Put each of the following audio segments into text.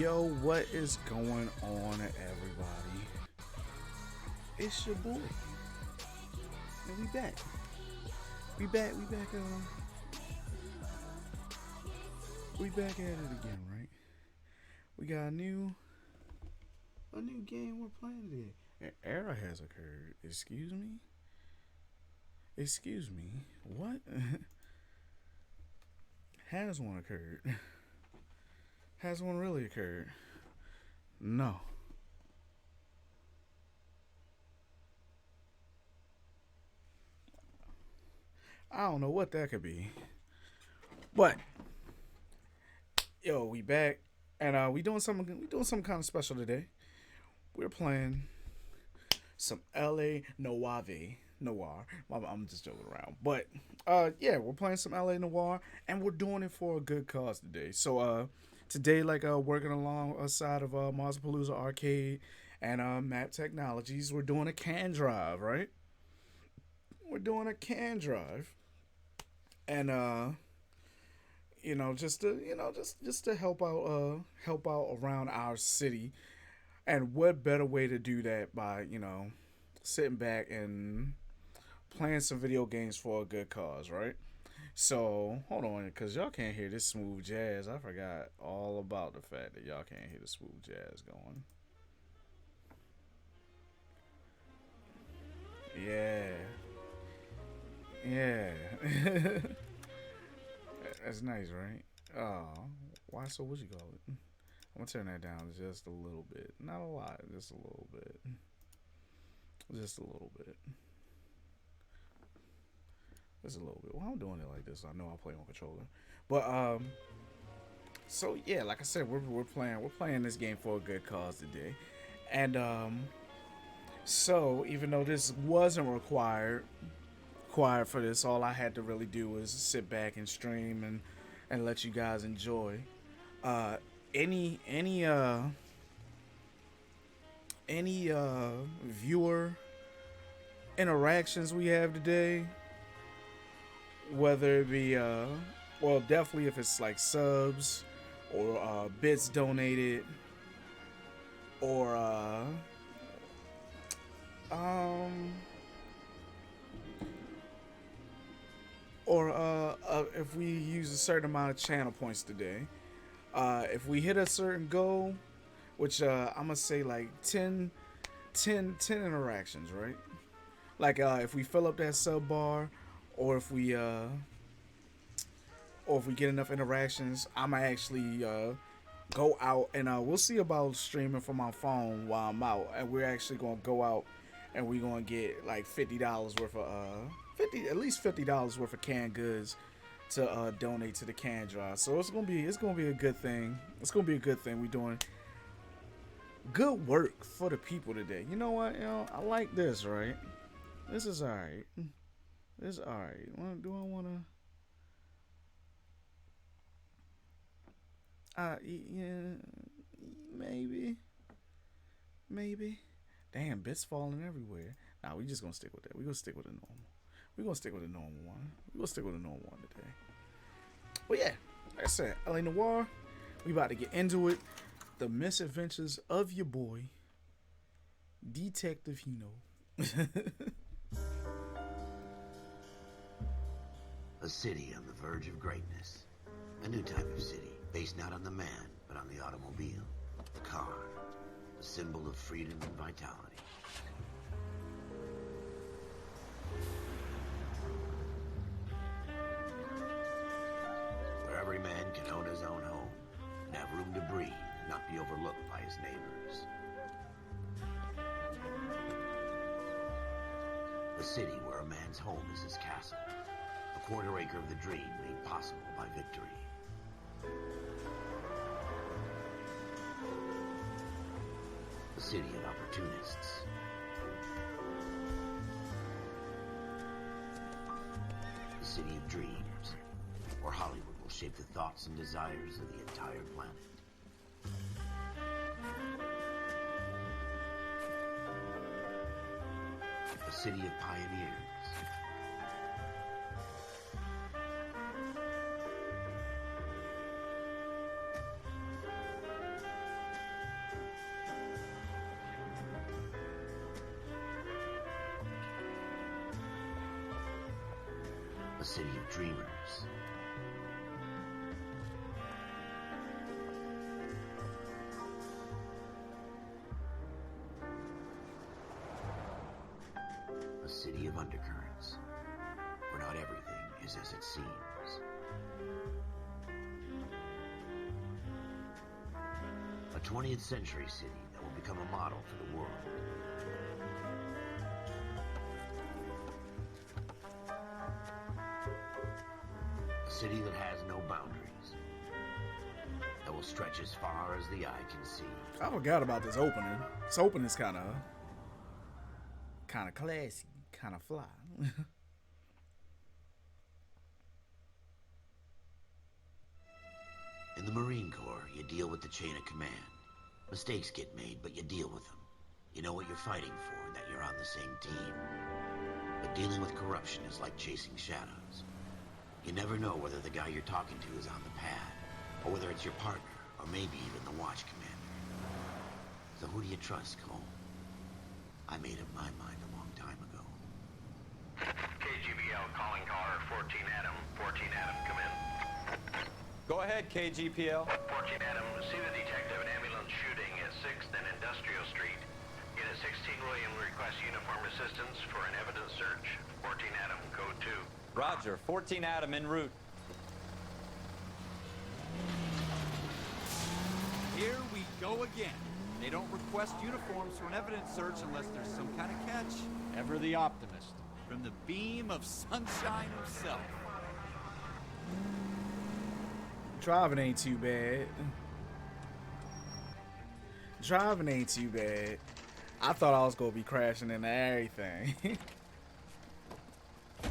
Yo, what is going on, everybody? It's your boy, and we back. We back at it again, right? We got a new game we're playing today. An error has occurred. Excuse me. What? Has one occurred? Has one really occurred? No. I don't know what that could be. But yo, we back, and we doing something kind of special today. We're playing some LA Noir. I'm just joking around, but yeah, we're playing some LA Noir, and we're doing it for a good cause today. So today, working alongside of Mazapalooza Arcade and Map Technologies, we're doing a can drive, right? We're doing a can drive, and just to help out around our city. And what better way to do that by sitting back and playing some video games for a good cause, right? So hold on, because y'all can't hear this smooth jazz. I forgot all about the fact that y'all can't hear the smooth jazz going. Yeah, yeah. That's nice, right? Oh, why? So what you call it? I'm gonna turn that down just a little bit. Not a lot, just a little bit. Just a little bit. Just a little bit. Well, I'm doing it like this. I know I play on controller, but so yeah, like I said, we're playing this game for a good cause today, and so even though this wasn't required for this, all I had to really do was sit back and stream and let you guys enjoy. Uh, any viewer interactions we have today, whether it be well, definitely if it's like subs or bits donated or um if we use a certain amount of channel points today, if we hit a certain goal, which I'm gonna say like 10 interactions, right? Like if we fill up that sub bar, or if we get enough interactions, I might actually go out and we'll see about streaming from my phone while I'm out, and we're actually gonna go out and we're gonna get like $50 worth of $50 worth of canned goods to donate to the can drive. So it's gonna be a good thing. It's gonna be a good thing. We're doing good work for the people today. You know what? I like this, right? This is alright. This is alright. Do I wanna? Yeah, maybe, maybe. Damn, bits falling everywhere. Nah, we just gonna stick with that. We gonna stick with the normal. We gonna stick with the normal one. We gonna stick with the normal one today. But yeah, like I said, LA Noir. We about to get into it. The misadventures of your boy, Detective Hino. A city on the verge of greatness. A new type of city, based not on the man, but on the automobile. The car. A symbol of freedom and vitality. Where every man can own his own home, and have room to breathe, and not be overlooked by his neighbors. A city where a man's home is his castle. A quarter acre of the dream made possible by victory. A city of opportunists. A city of dreams, where Hollywood will shape the thoughts and desires of the entire planet. A city of pioneers. A city of dreamers. A city of undercurrents, where not everything is as it seems. A 20th century city that will become a model for the world. A city that has no boundaries, that will stretch as far as the eye can see. I forgot about this opening. This opening's kind of classy, kind of fly. In the Marine Corps, you deal with the chain of command. Mistakes get made, but you deal with them. You know what you're fighting for and that you're on the same team. But dealing with corruption is like chasing shadows. You never know whether the guy you're talking to is on the pad, or whether it's your partner, or maybe even the watch commander. So who do you trust, Cole? I made up my mind a long time ago. KGBL calling caller 14 Adam. 14 Adam, come in. Go ahead, KGPL. 14 Adam, see the detective, an ambulance shooting at 6th and Industrial Street. Unit 16 William requests uniform assistance for an evidence search. 14 Adam, code 2. Roger, 14 Adam en route. Here we go again. They don't request uniforms for an evidence search unless there's some kind of catch. Ever the optimist. From the beam of sunshine himself. Driving ain't too bad. Driving ain't too bad. I thought I was gonna be crashing into everything.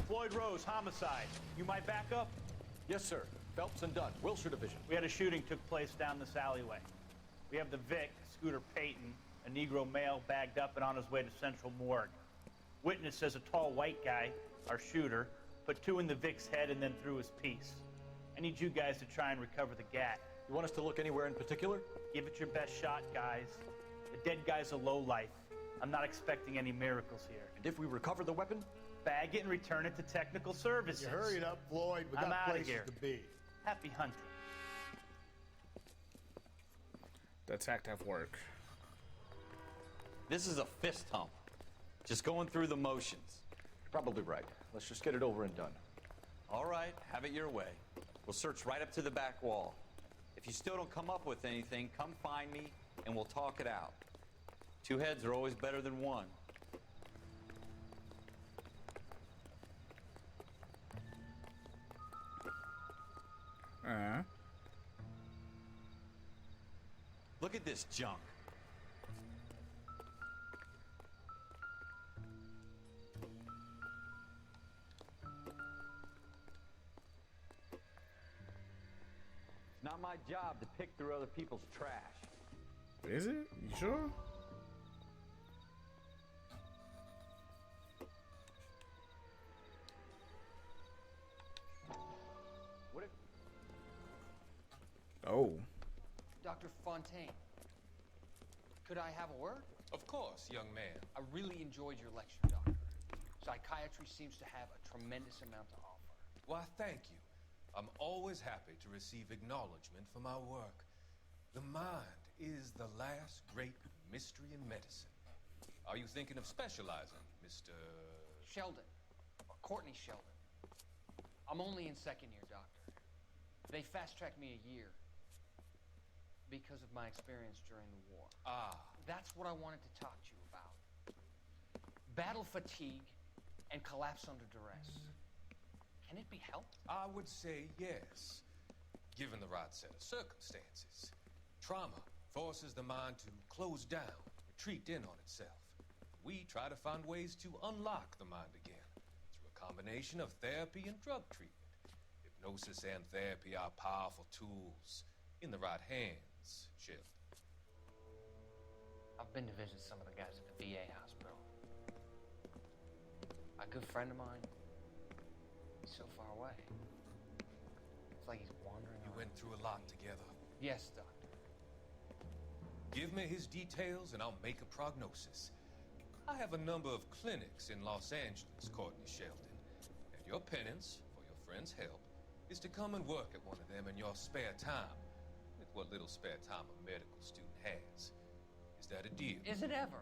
Floyd Rose, homicide. You might back up? Yes, sir. Phelps and Dunn, Wilshire Division. We had a shooting took place down this alleyway. We have the Vic, Scooter Payton, a Negro male bagged up and on his way to Central Morgue. Witness says a tall white guy, our shooter, put 2 in the Vic's head and then threw his piece. I need you guys to try and recover the gat. You want us to look anywhere in particular? Give it your best shot, guys. The dead guy's a lowlife. I'm not expecting any miracles here. And if we recover the weapon? Bag it and return it to technical services. You hurried up, Floyd. We I'm got outta places here. to be. Happy hunting. Detective work. This is a fist hump. Just going through the motions. Probably right. Let's just get it over and done. All right, have it your way. We'll search right up to the back wall. If you still don't come up with anything, come find me and we'll talk it out. 2 heads are always better than 1. Look at this junk. It's not my job to pick through other people's trash. Is it? You sure? What if... Oh. Dr. Fontaine, could I have a word? Of course, young man. I really enjoyed your lecture, Doctor. Psychiatry seems to have a tremendous amount to offer. Why, thank you. I'm always happy to receive acknowledgement for my work. The mind is the last great mystery in medicine. Are you thinking of specializing, Mr. Sheldon, or Courtney Sheldon. I'm only in 2nd year, Doctor. They fast-tracked me a year because of my experience during the war. Ah. That's what I wanted to talk to you about. Battle fatigue and collapse under duress. Can it be helped? I would say yes, given the right set of circumstances. Trauma forces the mind to close down, retreat in on itself. We try to find ways to unlock the mind again through a combination of therapy and drug treatment. Hypnosis and therapy are powerful tools in the right hands, Sheldon. I've been to visit some of the guys at the VA hospital. A good friend of mine, he's so far away. It's like he's wandering You around. went through a lot together. Yes, Doctor. Give me his details and I'll make a prognosis. I have a number of clinics in Los Angeles, Courtney Sheldon. And your penance for friend's help is to come and work at one of them in your spare time, with what little spare time a medical student has. Is that a deal? Is it ever?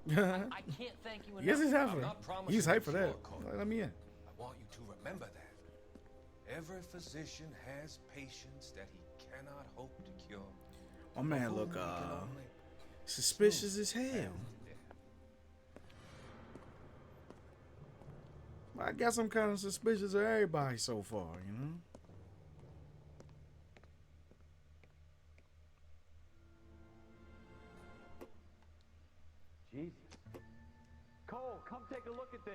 I can't thank you enough. Yes, he's I'm hyped. not promising He's hyped for you that. sure, Colt. Let me in. I want you to remember that. Every physician has patients that he cannot hope to cure. My man look suspicious as hell. I guess I'm kind of suspicious of everybody so far, you know. Jesus. Cole, come take a look at this.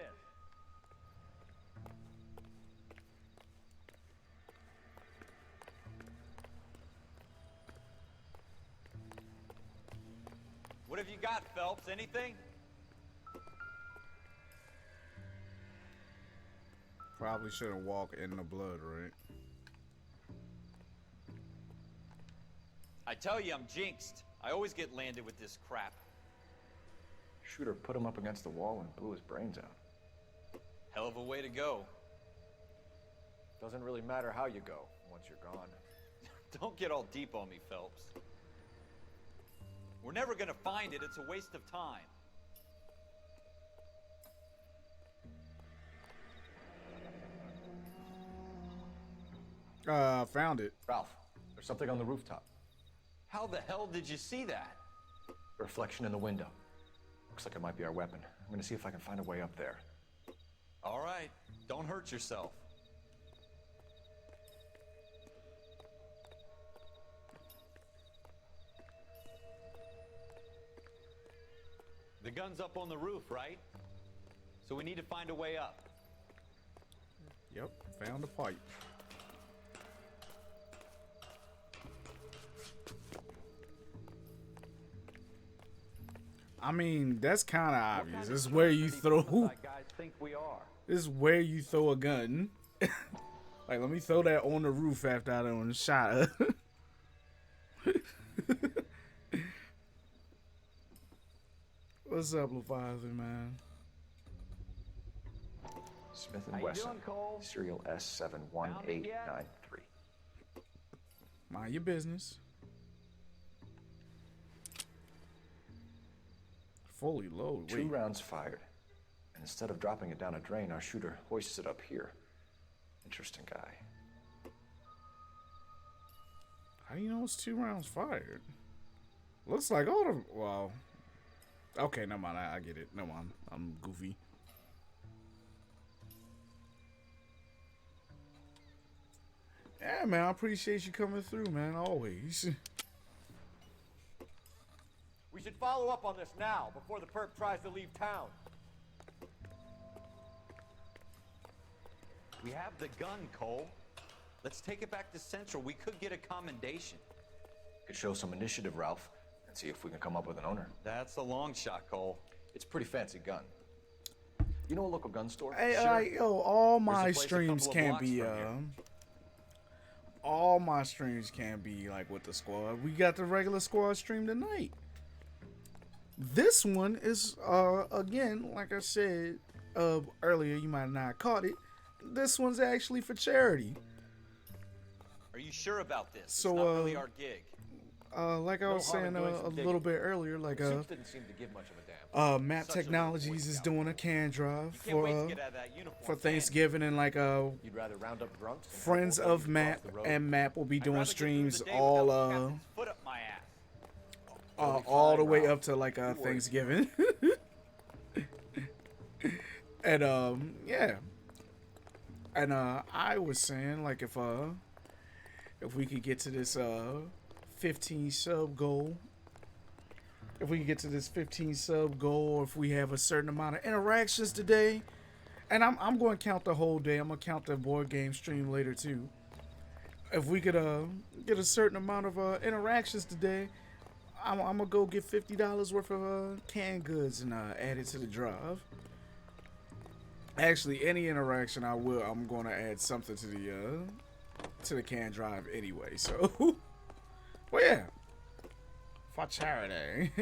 What have you got, Phelps? Anything? Probably shouldn't walk in the blood, right? I tell you, I'm jinxed. I always get landed with this crap. Shooter put him up against the wall and blew his brains out. Hell of a way to go. Doesn't really matter how you go once you're gone. Don't get all deep on me, Phelps. We're never gonna find it. It's a waste of time. Found it. Ralph, there's something on the rooftop. How the hell did you see that? A reflection in the window. Looks like it might be our weapon. I'm gonna see if I can find a way up there. All right, don't hurt yourself. The gun's up on the roof, right? So we need to find a way up. Yep, found the pipe. I mean, that's kind of obvious. This is where you throw. Guys think we are. This is where you throw a gun. Like, let me throw that on the roof after I done shot her. What's up, Leviathan, man? Smith How and you Wesson, doing, Cole? serial S71893. Mind your business. Fully loaded. 2 rounds fired. And instead of dropping it down a drain, our shooter hoists it up here. Interesting guy. How do you know it's 2 rounds fired? Looks like all the... Well... Okay, never mind. I get it. No, I'm goofy. Yeah, man. I appreciate you coming through, man. Always. We should follow up on this now, before the perp tries to leave town. We have the gun, Cole. Let's take it back to Central. We could get a commendation. Could show some initiative, Ralph, and see if we can come up with an owner. That's a long shot, Cole. It's a pretty fancy gun. You know a local gun store? Hey, Sure. yo, all There's a my place a streams couple of can't blocks be, from here. all my streams can't be like with the squad. We got the regular squad stream tonight. This one is, again, like I said earlier, you might have not caught it. This one's actually for charity. Are you sure about this? So, it's not really our gig. Like I was saying a little bit earlier, like Suits didn't seem to give much of a damn. Map Such a Technologies little Boy is Scout. doing a can drive Can't wait to get out of that uniform. for man. Thanksgiving, and like You'd rather round up drunks? and have friends old of ladies Map cross the road? and Map will be I'd doing rather get through streams the day all without the captain's foot up my ass. all the way Ralph. up to like Don't worry. Thanksgiving. And yeah. And I was saying, like, if we could get to this 15 sub goal, or if we have a certain amount of interactions today, and I'm going to count the whole day. I'm going to count the board game stream later too. If we could get a certain amount of interactions today, I'm gonna go get $50 worth of canned goods and add it to the drive. Actually, any interaction I'm gonna add something to the canned drive anyway. So, well, yeah, for charity.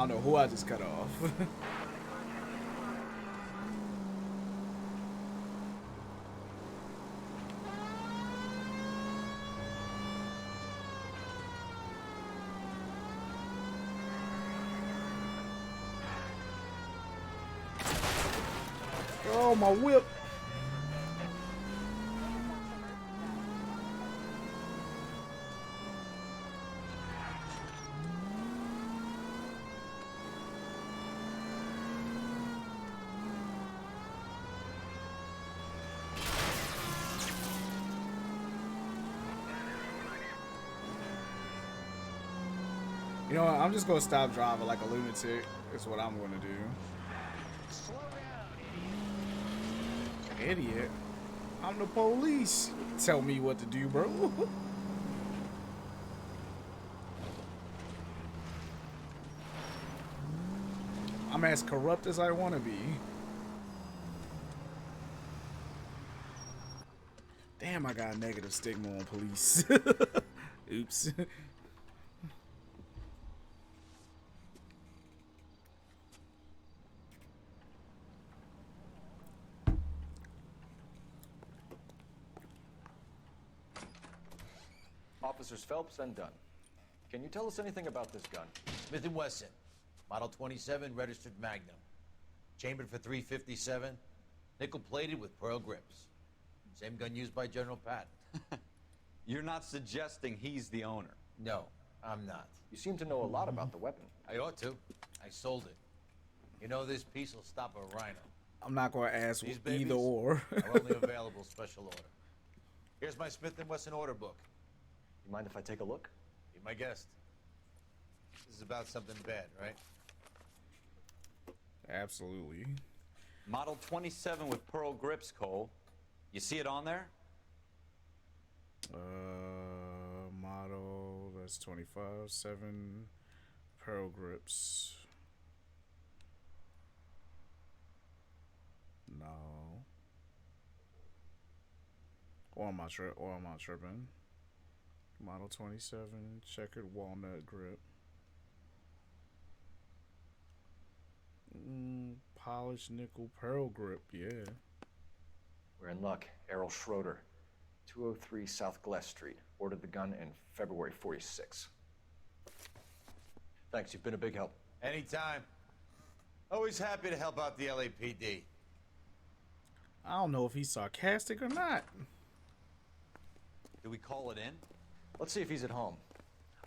don't know who I just cut off. Oh, my whip. You know what? I'm just gonna stop driving like a lunatic. Is what I'm gonna do. Idiot. I'm the police. Tell me what to do, bro. I'm as corrupt as I want to be. Damn, I got a negative stigma on police. Oops. Officers Phelps and Dunn. Can you tell us anything about this gun? Smith & Wesson, Model 27, registered Magnum. Chambered for .357, nickel-plated with pearl grips. Same gun used by General Patton. You're not suggesting he's the owner? No, I'm not. You seem to know a lot about the weapon. I ought to. I sold it. You know, this piece will stop a rhino. I'm not gonna ask These either babies or. are only available special order. Here's my Smith & Wesson order book. You mind if I take a look? Be my guest. This is about something bad, right? Absolutely. Model 27 with pearl grips, Cole. You see it on there? Model, that's 25, 7 pearl grips. No. Or am I tripping? Model 27, checkered walnut grip. Polished nickel pearl grip, yeah. We're in luck. Errol Schroeder, 203 South Glass Street. Ordered the gun in February '46. Thanks, you've been a big help. Anytime. Always happy to help out the LAPD. I don't know if he's sarcastic or not. Do we call it in? Let's see if he's at home.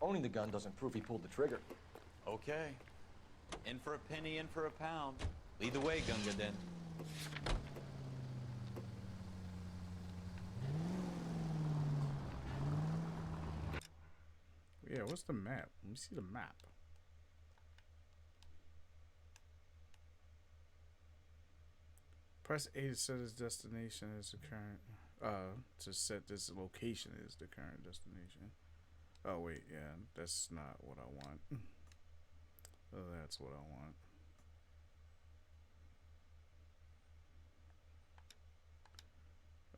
Owning the gun doesn't prove he pulled the trigger. Okay. In for a penny, in for a pound. Lead the way, Gunga Din. Yeah, what's the map? Let me see the map. Press A to set his destination as the current. To set this location as the current destination. Oh wait, yeah, that's not what I want. Oh, that's what I want.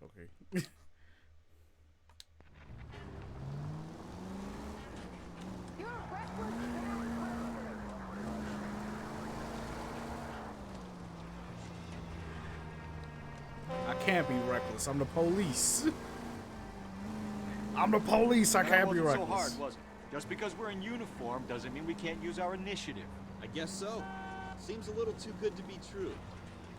Okay. I can't be reckless. I'm the police. I'm the police. I can't be reckless. So hard, was it? Just because we're in uniform doesn't mean we can't use our initiative. I guess so. Seems a little too good to be true.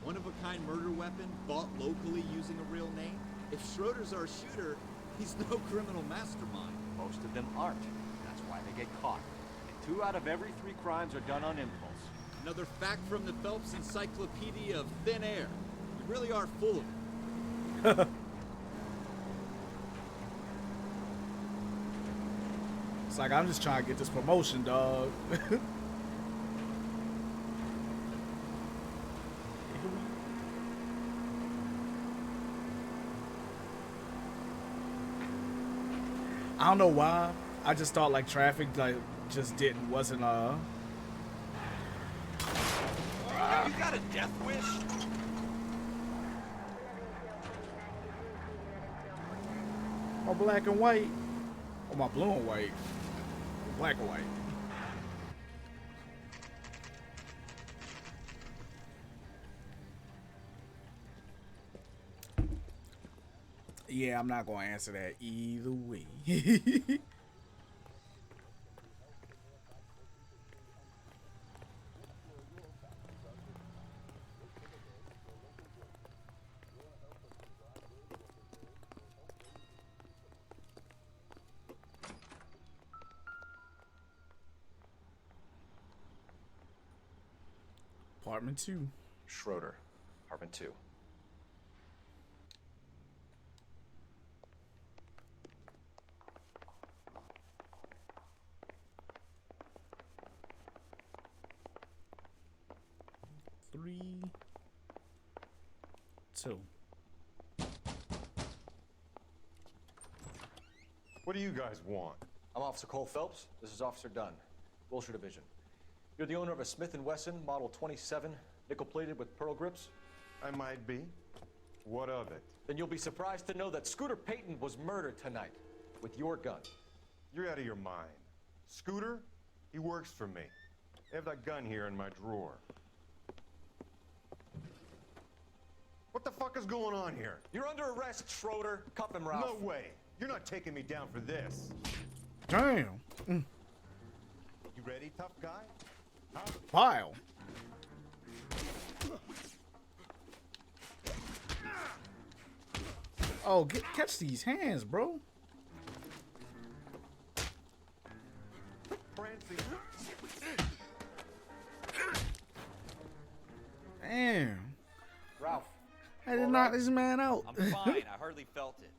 One-of-a-kind murder weapon bought locally using a real name? If Schroeder's our shooter, he's no criminal mastermind. Most of them aren't. That's why they get caught. And 2 out of every 3 crimes are done on impulse. Another fact from the Phelps Encyclopedia of Thin Air. We really are full of it. It's like, I'm just trying to get this promotion, dog. I don't know why. I just thought like traffic wasn't You got a death wish? my black and white. Or my blue and white. Black and white. Yeah, I'm not gonna answer that either way. Apartment 2. Schroeder, apartment 2. Three, 2. What do you guys want? I'm Officer Cole Phelps. This is Officer Dunn, Wilshire Division. You're the owner of a Smith & Wesson Model 27, nickel-plated with pearl grips? I might be. What of it? Then you'll be surprised to know that Scooter Payton was murdered tonight with your gun. You're out of your mind. Scooter? He works for me. I have that gun here in my drawer. What the fuck is going on here? You're under arrest, Schroeder. Cuff him, Ralph. No way. You're not taking me down for this. Damn. You ready, tough guy? Huh? Pile. Oh, catch these hands, bro. Francie. Damn. Ralph. I did knock this man out. I'm fine. I hardly felt it.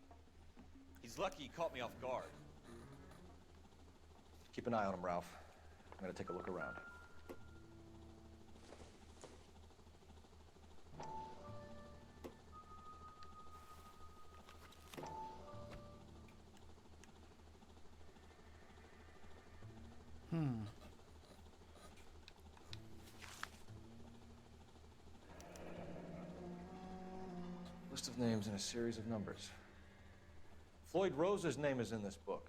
He's lucky he caught me off guard. Keep an eye on him, Ralph. I'm gonna take a look around. List of names and a series of numbers. Floyd Rose's name is in this book.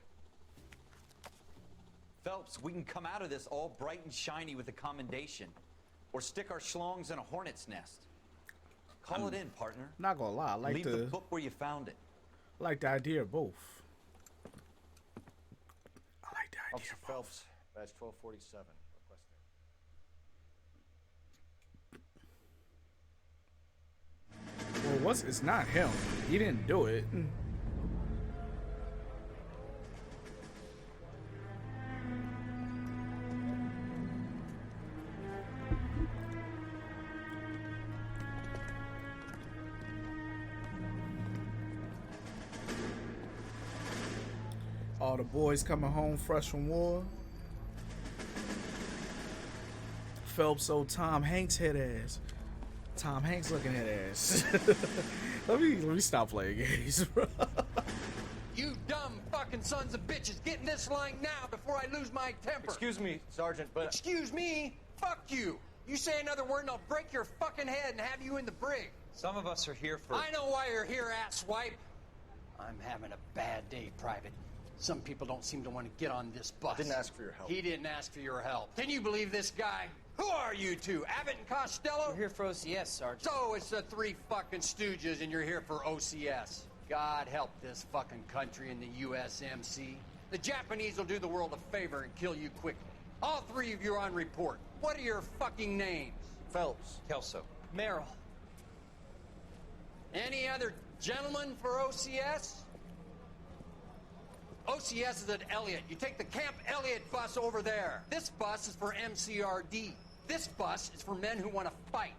Phelps, we can come out of this all bright and shiny with a commendation. Or stick our schlongs in a hornet's nest. Call it in, partner. Not gonna lie, I like Leave the book where you found it. I like the idea of both. I like the idea Officer of both. Phelps, badge 1247. Well, it's not him. He didn't do it. All the boys coming home fresh from war. Phelps old Tom Hanks head ass. Tom Hanks looking head ass. let me stop playing games, bro. You dumb fucking sons of bitches, get in this line now before I lose my temper. Excuse me, Sergeant, but... Excuse me? Fuck you. You say another word and I'll break your fucking head and have you in the brig. Some of us are here for... I know why you're here, asswipe. I'm having a bad day, Private. Some people don't seem to want to get on this bus. I didn't ask for your help. He didn't ask for your help. Can you believe this guy? Who are you two? Abbott and Costello? We're here for OCS, Sergeant. So it's the three fucking stooges and you're here for OCS. God help this fucking country and the USMC. The Japanese will do the world a favor and kill you quickly. All three of you are on report. What are your fucking names? Phelps. Kelso. Merrill. Any other gentlemen for OCS? OCS is at Elliott. You take the Camp Elliott bus over there. This bus is for MCRD. This bus is for men who want to fight.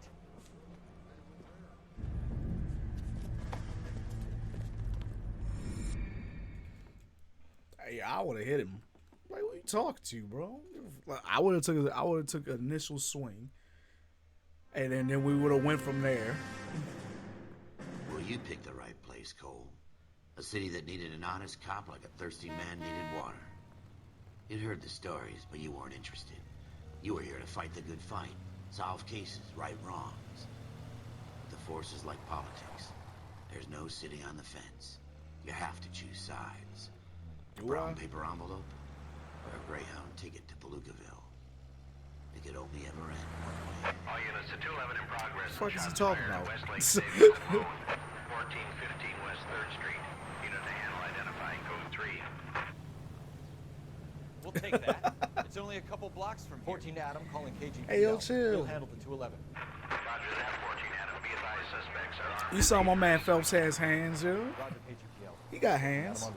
Hey, I would have hit him. Like, what you talking to, bro? Like, I would have took an initial swing, and then we would have went from there. Well, you picked the right place, Cole. A city that needed an honest cop like a thirsty man needed water. You'd heard the stories, but you weren't interested. You were here to fight the good fight, solve cases, right wrongs. The force is like politics. There's no sitting on the fence. You have to choose sides. A brown paper envelope or a Greyhound ticket to Palookaville. It could only ever end one way. All units to 211 in progress. What the fuck is he talking about? Westlake Station, 1415 West 3rd Street. 3. We'll take that. It's only a couple blocks from here. 14 Adam calling KGPL. Hey, yo, chill. We'll handle the 211. Roger that, 14 Adam. Be advised, suspects are armed. You saw my man Phelps has hands, yo. Roger KGPL. He got 14 Adam hands. en route.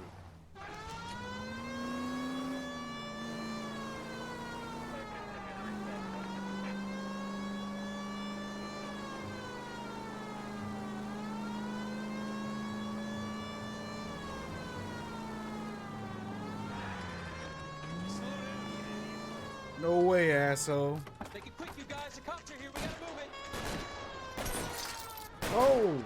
No way, asshole. Make it quick, you guys. The cops are here. We gotta move it. Oh.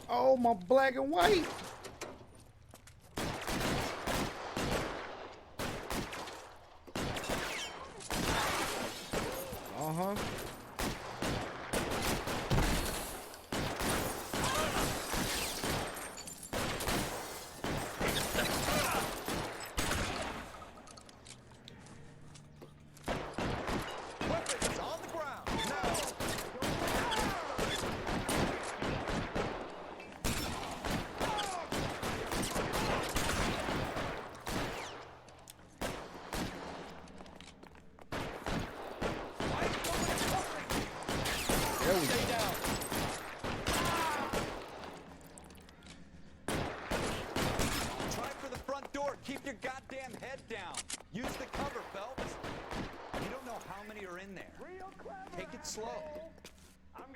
Oh, my black and white. Uh-huh. Weapons on the ground. Now. There we go. Stay down. Try for the front door. Keep your goddamn head down. Use the cover, Phelps. You don't know how many are in there. Take it slow.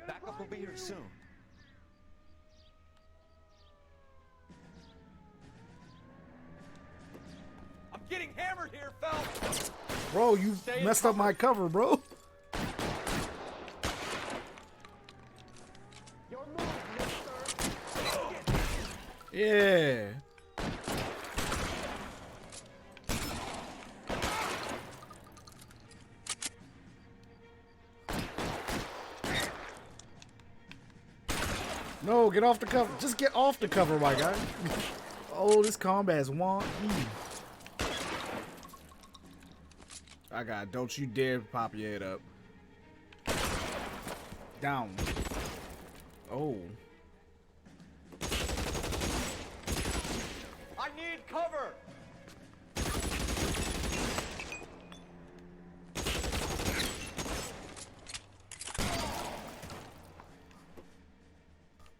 Backup will be here soon. I'm getting hammered here, Phelps. Bro, you Stay in messed up my cover, bro. Yeah. No, get off the cover. Just get off the cover, my guy. Oh, this combat's wonky. I got. Don't you dare pop your head up. Down. Oh. I need cover.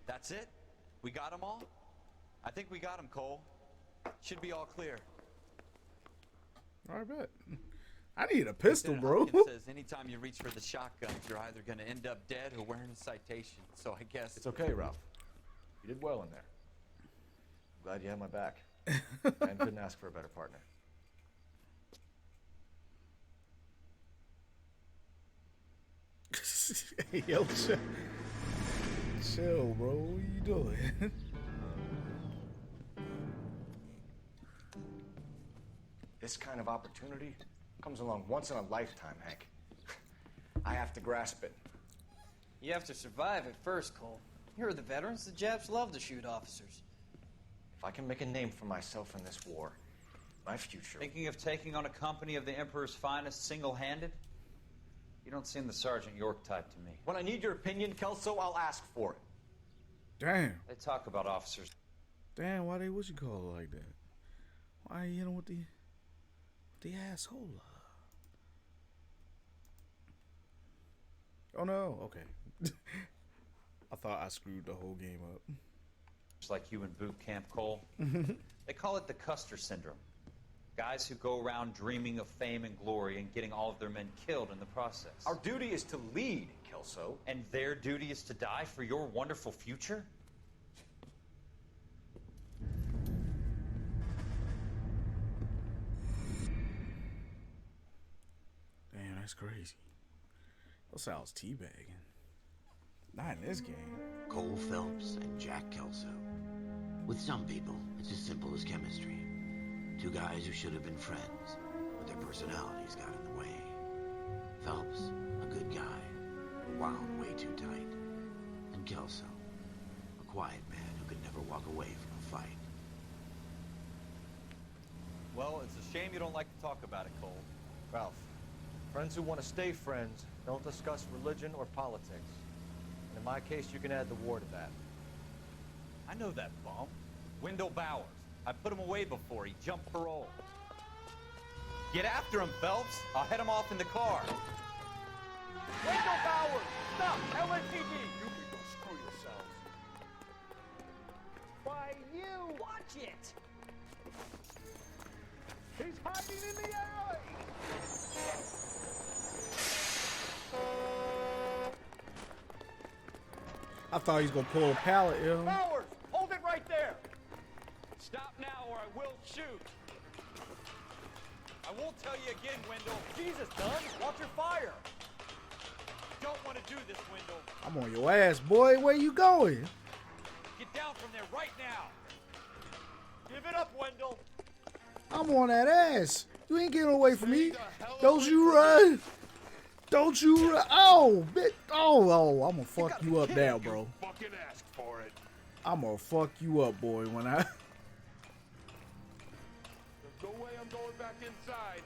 That's it? We got them all? I think we got them, Cole. Should be all clear. I bet. I need a pistol, Lieutenant bro. Hopkins says anytime you reach for the shotguns, you're either going to end up dead or wearing a citation. So I guess It's okay, Ralph. You did well in there. I'm glad you had my back. Man couldn't ask for a better partner. Hey, yo, chill. Chill, bro. What you doing? This kind of opportunity comes along once in a lifetime, Hank. I have to grasp it. You have to survive it first, Cole. You're the veterans. The Japs love to shoot officers. If I can make a name for myself in this war, my future... Thinking of taking on a company of the Emperor's finest single-handed? You don't seem the Sergeant York type to me. When I need your opinion, Kelso, I'll ask for it. Damn. They talk about officers. Damn, why they what you call it like that? Why you know with the asshole? Oh no, okay. I thought I screwed the whole game up. Just like you in boot camp, Cole. They call it the Custer syndrome. Guys who go around dreaming of fame and glory and getting all of their men killed in the process. Our duty is to lead, Kelso. And their duty is to die for your wonderful future? Damn, that's crazy. That sounds teabagging. Not in this game. Cole Phelps and Jack Kelso. With some people, it's as simple as chemistry. Two guys who should have been friends, but their personalities got in the way. Phelps, a good guy, but wound way too tight. And Kelso, a quiet man who could never walk away from a fight. Well, it's a shame you don't like to talk about it, Cole. Ralph, friends who want to stay friends don't discuss religion or politics. And in my case, you can add the war to that. I know that bum. Wendell Bowers. I put him away before. He jumped parole. Get after him, Phelps. I'll head him off in the car. Wendell Bowers! Stop! LAPD! You can go screw yourselves. Why, you! Watch it! He's hiding in the alley! I thought he was gonna pull a pallet, yo. Bowers! Hold it right there! Stop now or I will shoot! I won't tell you again, Wendell. Jesus, Dunn! Watch your fire! Don't want to do this, Wendell. I'm on your ass, boy. Where you going? Get down from there right now. Give it up, Wendell! I'm on that ass. You ain't getting away from me. Don't you run. Don't you run. Oh, bitch. Oh, I'm gonna fuck you up now, bro. Fucking asked for it. I'm gonna fuck you up, boy, when I... There's no way I'm going back inside.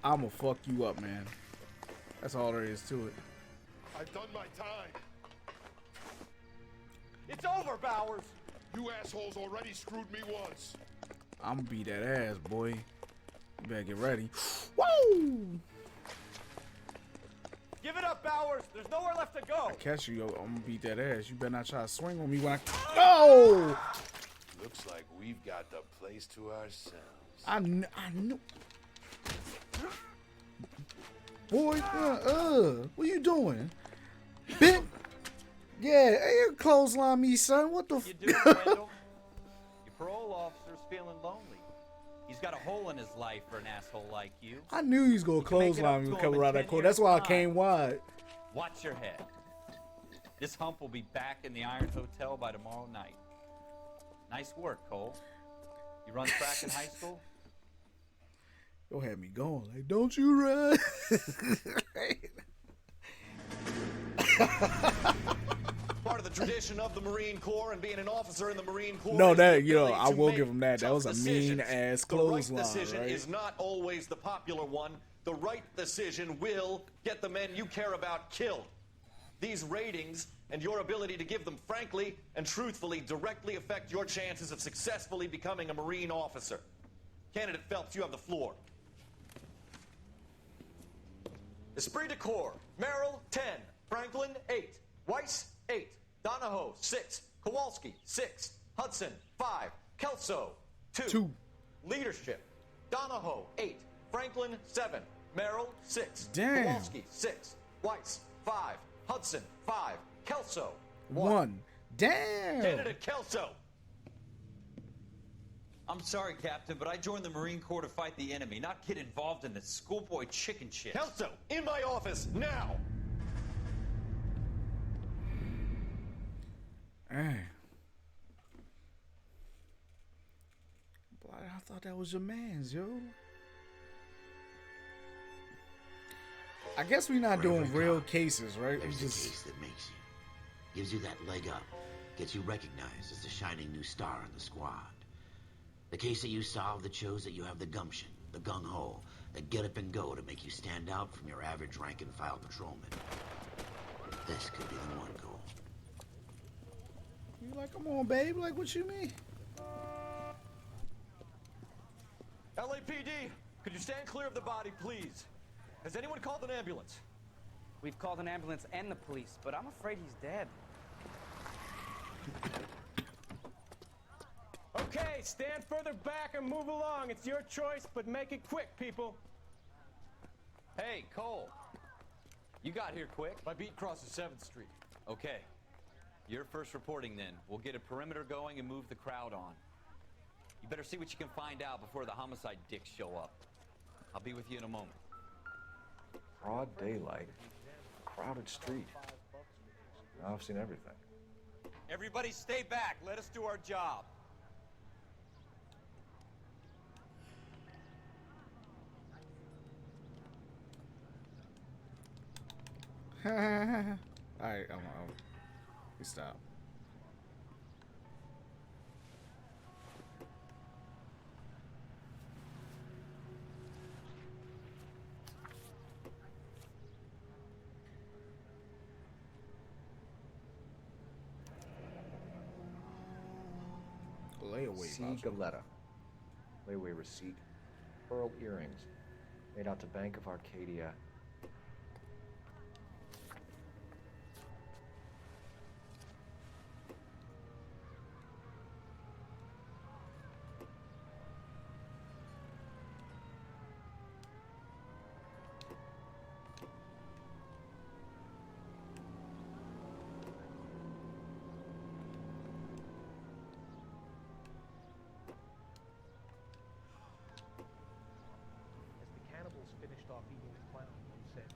I'm gonna fuck you up, man. That's all there is to it. I've done my time. It's over, Bowers! You assholes already screwed me once. I'm gonna beat that ass, boy. You better get ready. Woo! Give it up, Bowers! There's nowhere left to go! Catch you, yo. I'm gonna beat that ass. You better not try to swing on me when I... No! Looks like we've got the place to ourselves. I knew... Boy, what you doing? Bitch! Yeah, hey, you clothesline me, son. What the You doing, Wendell? Your parole officer's feeling lonely. He's got a hole in his life for an asshole like you. I knew he was gonna clothesline me come around that corner. That's why I came wide. Watch your head. This hump will be back in the Iron Hotel by tomorrow night. Nice work, Cole. You run track in high school? You'll have me going. Like, don't you run. Part of the tradition of the Marine Corps and being an officer in the Marine Corps. No, is that, the you know, ability I to will make give him that. That tough was a decisions. mean-ass The right clothesline, decision right? is not always the popular one. The right decision will get the men you care about killed. These ratings and your ability to give them frankly and truthfully directly affect your chances of successfully becoming a Marine officer. Candidate Phelps, you have the floor. Esprit de Corps, Merrill, 10. Franklin, 8. Weiss, 8. Donahoe, 6. Kowalski, 6. Hudson, 5. Kelso, 2. Leadership, Donahoe, 8. Franklin, 7. Merrill, 6. Damn. Kowalski, 6. Weiss, 5. Hudson, 5. Kelso, 1. Damn. Candidate Kelso. I'm sorry, Captain, but I joined the Marine Corps to fight the enemy, not get involved in this schoolboy chicken shit. Kelso, in my office, now! Hey. Boy, I thought that was your man's, yo. I guess we're not doing real cases, right? There's a case that makes you. Gives you that leg up. Gets you recognized as the shining new star in the squad. The case that you solved that shows that you have the gumption, the gung-ho, the get up and go to make you stand out from your average rank-and-file patrolman. This could be the one, Cole. You like, come on, babe. Like, what you mean? LAPD, could you stand clear of the body, please? Has anyone called an ambulance? We've called an ambulance and the police, but I'm afraid he's dead. Okay, stand further back and move along. It's your choice, but make it quick, people. Hey, Cole. You got here quick. My beat crosses 7th Street. Okay. You're first reporting then. We'll get a perimeter going and move the crowd on. You better see what you can find out before the homicide dicks show up. I'll be with you in a moment. Broad daylight, crowded street. Now I've seen everything. Everybody stay back. Let us do our job. Alright, we stop. layaway C. voucher. Galetta. Layaway receipt. Pearl earrings. Made out to Bank of Arcadia. As the cannibals finished off eating the clown, one said,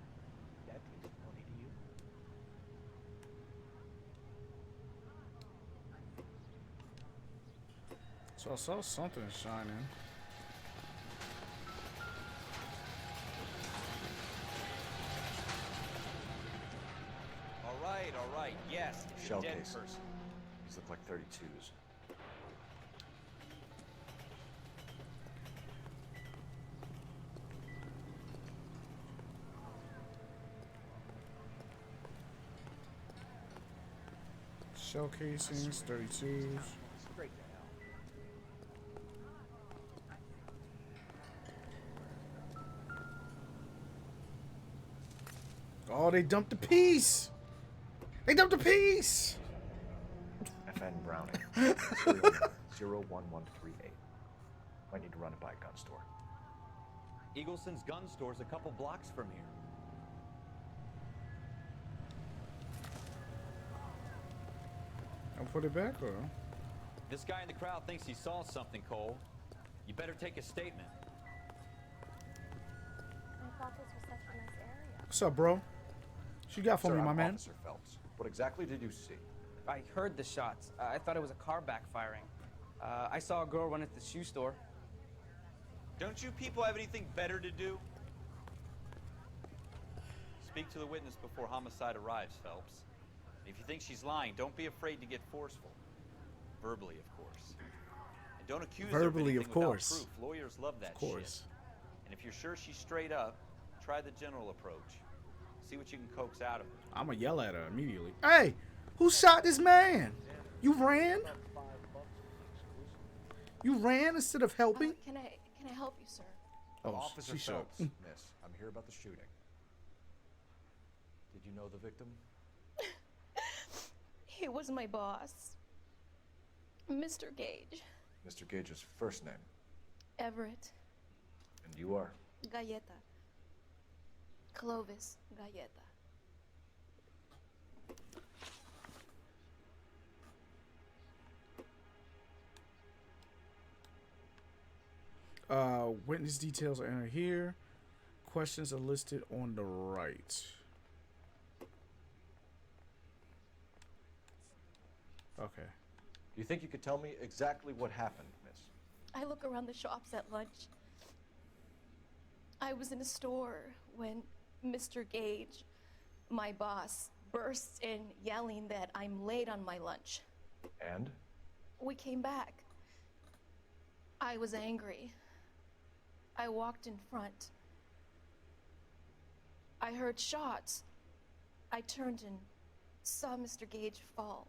"That tastes funny to you." So I saw something shining. All right, yes. Shell Dead case. person. These look like 32s. Shell casings, 32s. Straight to hell. Oh, they dumped the piece. They dumped the piece. FN Browning. Serial number 01138. Might need to run it by a gun store. Eagleson's gun store's a couple blocks from here. I'll put it back, or? This guy in the crowd thinks he saw something, Cole. You better take a statement. I thought this was such a nice area. What's up, bro? What you got for Sir, me, my I'm man? Officer Phelps. What exactly did you see? I heard the shots. I thought it was a car backfiring. I saw a girl run into the shoe store. Don't you people have anything better to do? Speak to the witness before homicide arrives, Phelps. If you think she's lying, don't be afraid to get forceful. Verbally, of course. And don't accuse her of Verbally, anything of course. without proof. Lawyers love that Of course. shit. And if you're sure she's straight up, try the general approach. See what you can coax out of her. I'm gonna yell at her immediately. Hey, who shot this man? You ran? You ran instead of helping? Can I help you, sir? Oh, Officer she shot. Phelps, miss. I'm here about the shooting. Did you know the victim? He was my boss, Mr. Gage. Mr. Gage's first name. Everett. And you are? Galleta. Clovis Galleta. Witness details are entered here. Questions are listed on the right. Okay. Do you think you could tell me exactly what happened, miss? I look around the shops at lunch. I was in a store when Mr. Gage, my boss, bursts in yelling that I'm late on my lunch. And? We came back. I was angry. I walked in front. I heard shots. I turned and saw Mr. Gage fall.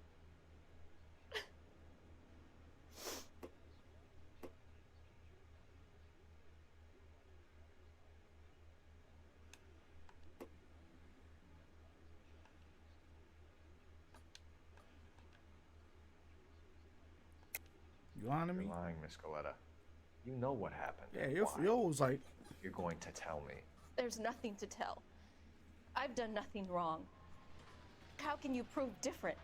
You lying to me? You're lying, Miss Galletta. You know what happened. Yeah, Why? yo was like... You're going to tell me. There's nothing to tell. I've done nothing wrong. How can you prove different?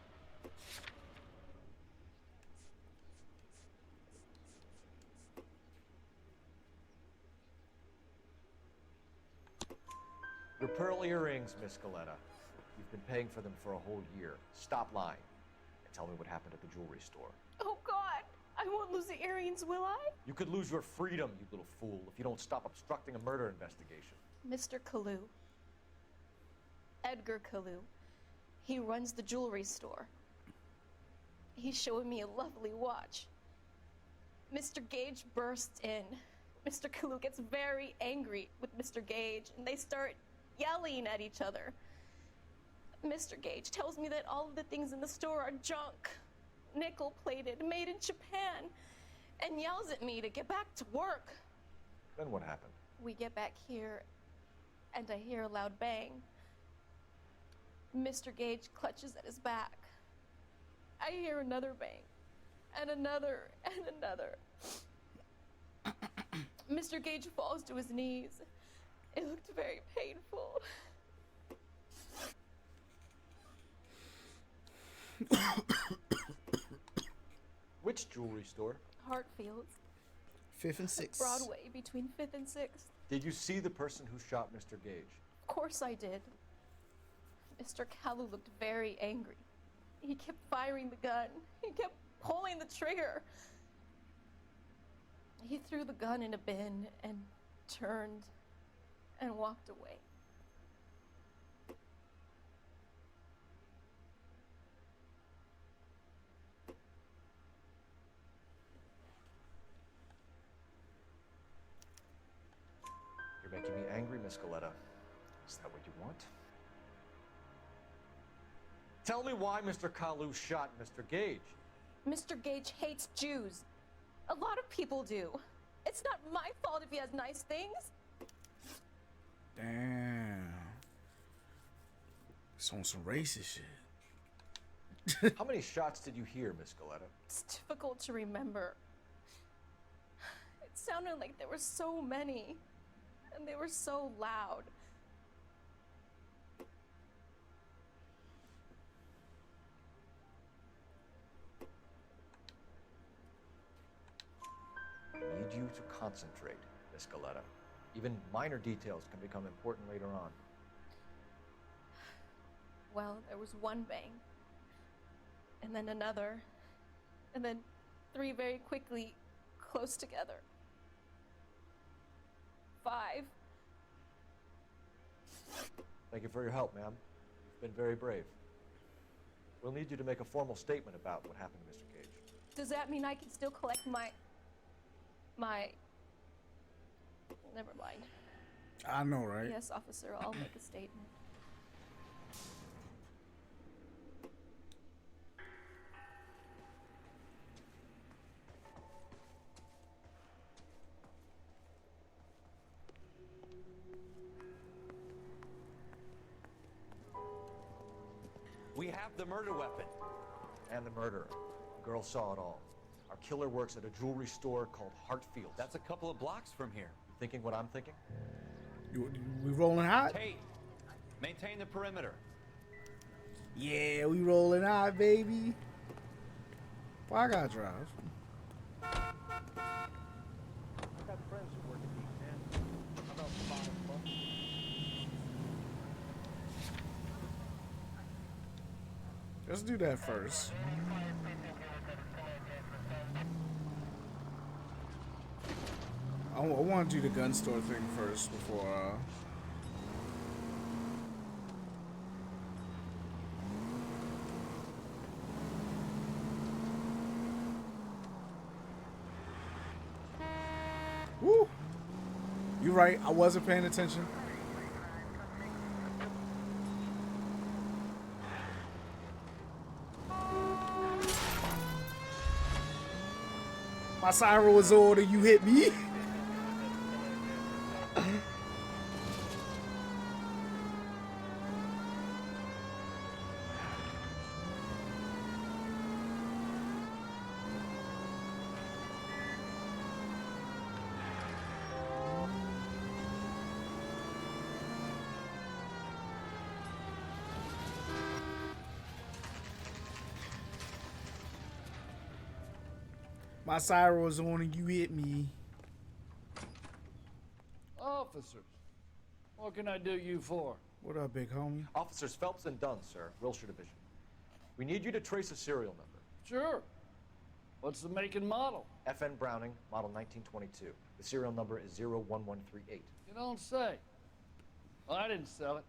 Your pearl earrings, Miss Galletta. You've been paying for them for a whole year. Stop lying and tell me what happened at the jewelry store. Oh, God! I won't lose the earrings, will I? You could lose your freedom, you little fool, if you don't stop obstructing a murder investigation. Mr. Kalu. Edgar Kalu. He runs the jewelry store. He's showing me a lovely watch. Mr. Gage bursts in. Mr. Kalu gets very angry with Mr. Gage, and they start yelling at each other. Mr. Gage tells me that all of the things in the store are junk, nickel-plated, made in Japan. and yells at me to get back to work. Then what happened? We get back here, and I hear a loud bang. Mr. Gage clutches at his back. I hear another bang, and another, and another. Mr. Gage falls to his knees. It looked very painful. Which jewelry store? Hartfield's. 5th and 6th. Broadway, between 5th and 6th. Did you see the person who shot Mr. Gage? Of course I did. Mr. Kalu looked very angry. He kept firing the gun. He kept pulling the trigger. He threw the gun in a bin and turned and walked away. You're making me angry, Miss Galetta. Is that what you want? Tell me why Mr. Kalu shot Mr. Gage. Mr. Gage hates Jews. A lot of people do. It's not my fault if he has nice things. Damn. It's on some racist shit. How many shots did you hear, Miss Galetta? It's difficult to remember. It sounded like there were so many, and they were so loud. I need you to concentrate, Miss Galetta. Even minor details can become important later on. Well, there was one bang, and then another, and then 3 very quickly, close together. 5. Thank you for your help, ma'am. You've been very brave. We'll need you to make a formal statement about what happened to Mr. Gage. Does that mean I can still collect my... Never mind. I know, right? Yes, officer, I'll make a statement. We have the murder weapon. And the murderer. The girl saw it all. Our killer works at a jewelry store called Hartfield. That's a couple of blocks from here. You thinking what I'm thinking? We rolling hot? Tate, maintain the perimeter. Yeah, we rolling hot, baby. Well, I gotta drive. I got friends who work at these, man. How about $5? Let's do that first. I want to do the gun store thing first before. Woo! You're right. I wasn't paying attention. My siren was on and you hit me. My siren was on and you hit me. Officers, what can I do you for? What up, big homie? Officers Phelps and Dunn, sir, Wilshire Division. We need you to trace a serial number. Sure. What's the make and model? FN Browning, model 1922. The serial number is 01138. You don't say. Well, I didn't sell it.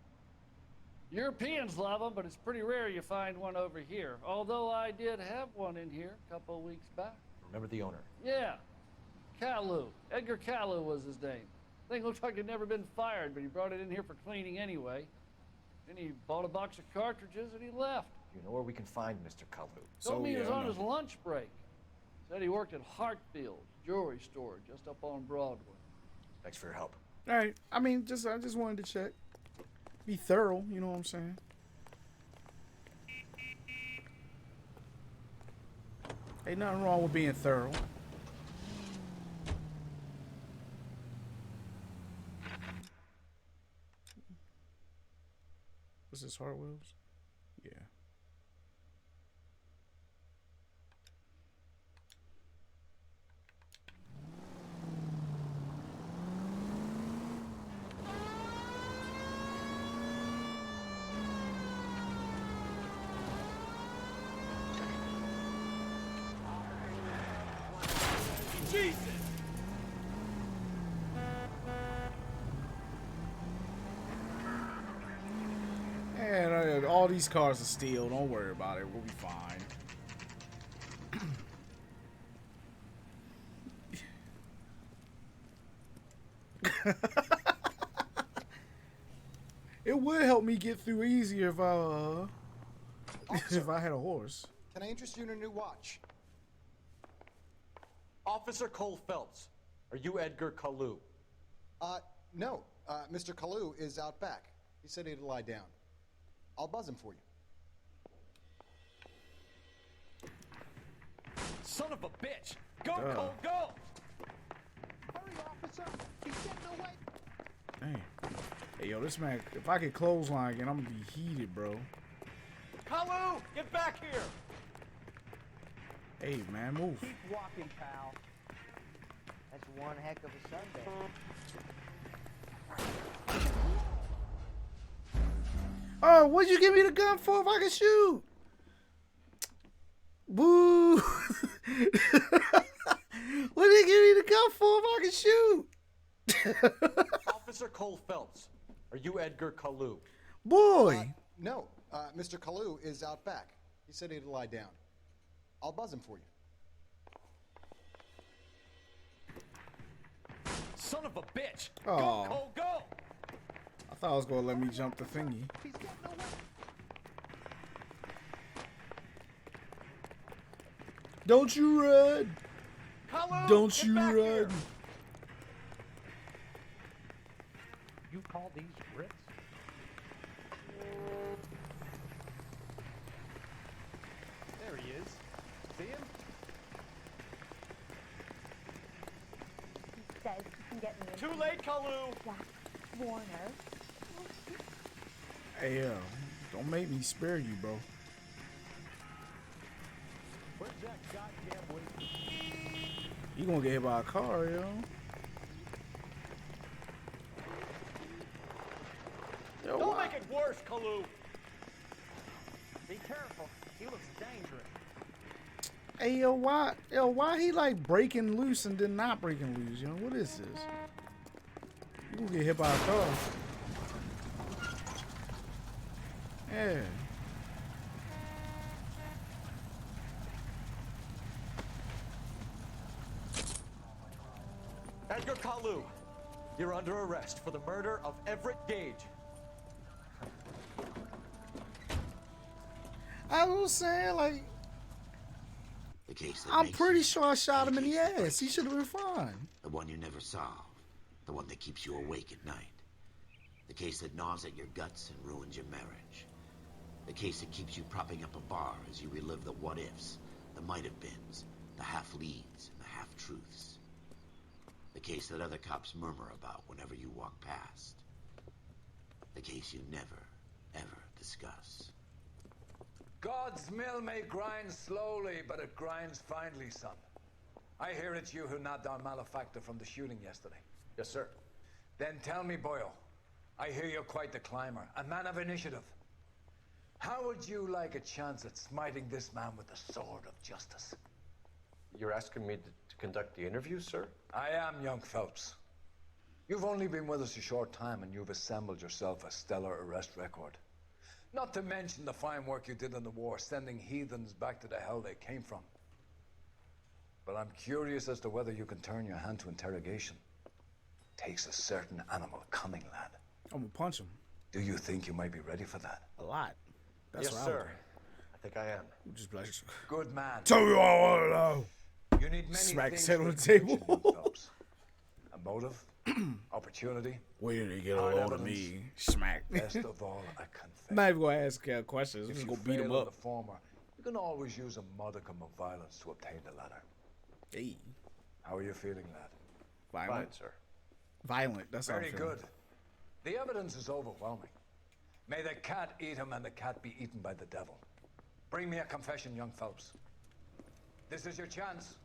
Europeans love them, but it's pretty rare you find one over here. Although I did have one in here a couple of weeks back. Remember the owner? Yeah. Kalu. Edgar Kalu was his name. Thing looked like it'd never been fired, but he brought it in here for cleaning anyway. Then he bought a box of cartridges and he left. You know where we can find Mr. Kalu? Told me he was on his lunch break. Said he worked at Hartfield's jewelry store just up on Broadway. Thanks for your help. All right. I mean, I just wanted to check. Be thorough, you know what I'm saying? Ain't nothing wrong with being thorough. What's this, Hot Wheels? Yeah. Jesus! And all these cars are steel. Don't worry about it. We'll be fine. It would help me get through easier if if I had a horse. Can I interest you in a new watch? Officer Cole Phelps, are you Edgar Kalu? No. Mr. Kalu is out back. He said he'd lie down. I'll buzz him for you. Son of a bitch! Go, Duh. Cole, go! Hurry, officer! He's getting away! Dang. Hey, yo, this man, if I get clothesline again, I'm gonna be heated, bro. Kalu, get back here! Hey, man, move. Keep walking, pal. That's one heck of a Sunday. Oh, what'd you give me the gun for if I can shoot? Boo! What did you give me the gun for if I can shoot? Officer Cole Phelps, are you Edgar Kalu? Boy! No. Mr. Kalu is out back. He said he'd lie down. I'll buzz him for you. Son of a bitch! Aw. Go, Cole, go! I thought I was gonna let me jump the thingy. Don't you run! Kalu, Don't get you back run! here. You call these Brits? There he is. See him? He says he can get me in. Too late, Kalu! Jack Warner. Hey, yo, don't make me spare you, bro. Where's that goddamn way? You gonna get hit by a car, yo. Yo, Don't why? make it worse, Kalu! Be careful. He looks dangerous. Hey, yo, why he like breaking loose and then not breaking loose, yo? What is this? You gonna get hit by a car. Yeah. Edgar Kalu, you're under arrest for the murder of Everett Gage. I was saying, like, The case that I'm makes pretty you, sure I shot the him in the case that ass. breaks He you, should have been fine. the one you never solve, the one that keeps you awake at night, the case that gnaws at your guts and ruins your marriage, the case that keeps you propping up a bar as you relive the what-ifs, the might-have-beens, the half-leads, and the half-truths, the case that other cops murmur about whenever you walk past, the case you never, ever discuss. God's mill may grind slowly, but it grinds finely, son. I hear it's you who nabbed our malefactor from the shooting yesterday. Yes, sir. Then tell me, Boyle, I hear you're quite the climber, a man of initiative. How would you like a chance at smiting this man with the sword of justice? You're asking me to conduct the interview, sir? I am, young Phelps. You've only been with us a short time, and you've assembled yourself a stellar arrest record. Not to mention the fine work you did in the war, sending heathens back to the hell they came from. But I'm curious as to whether you can turn your hand to interrogation. Takes a certain animal cunning, lad. I'm gonna punch him. Do you think you might be ready for that? A lot. That's Yes, what sir. I think I am. I would. Just like, Good man. tell me what I want to know. You need many Smack things his head for on a the table. conviction, young Phelps. A motive, opportunity. Where did he get a hard hold of evidence, me? Smack. Best of all, a confession. I'm not even gonna ask questions. I'm If just you gonna beat him fail in up. the former, you can always use a modicum of violence to obtain the latter. Hey. How are you feeling, lad? Violent, sir. Violent. That's how I'm Very feeling. good. The evidence is overwhelming. May the cat eat him and the cat be eaten by the devil. Bring me a confession, young Phelps. This is your chance.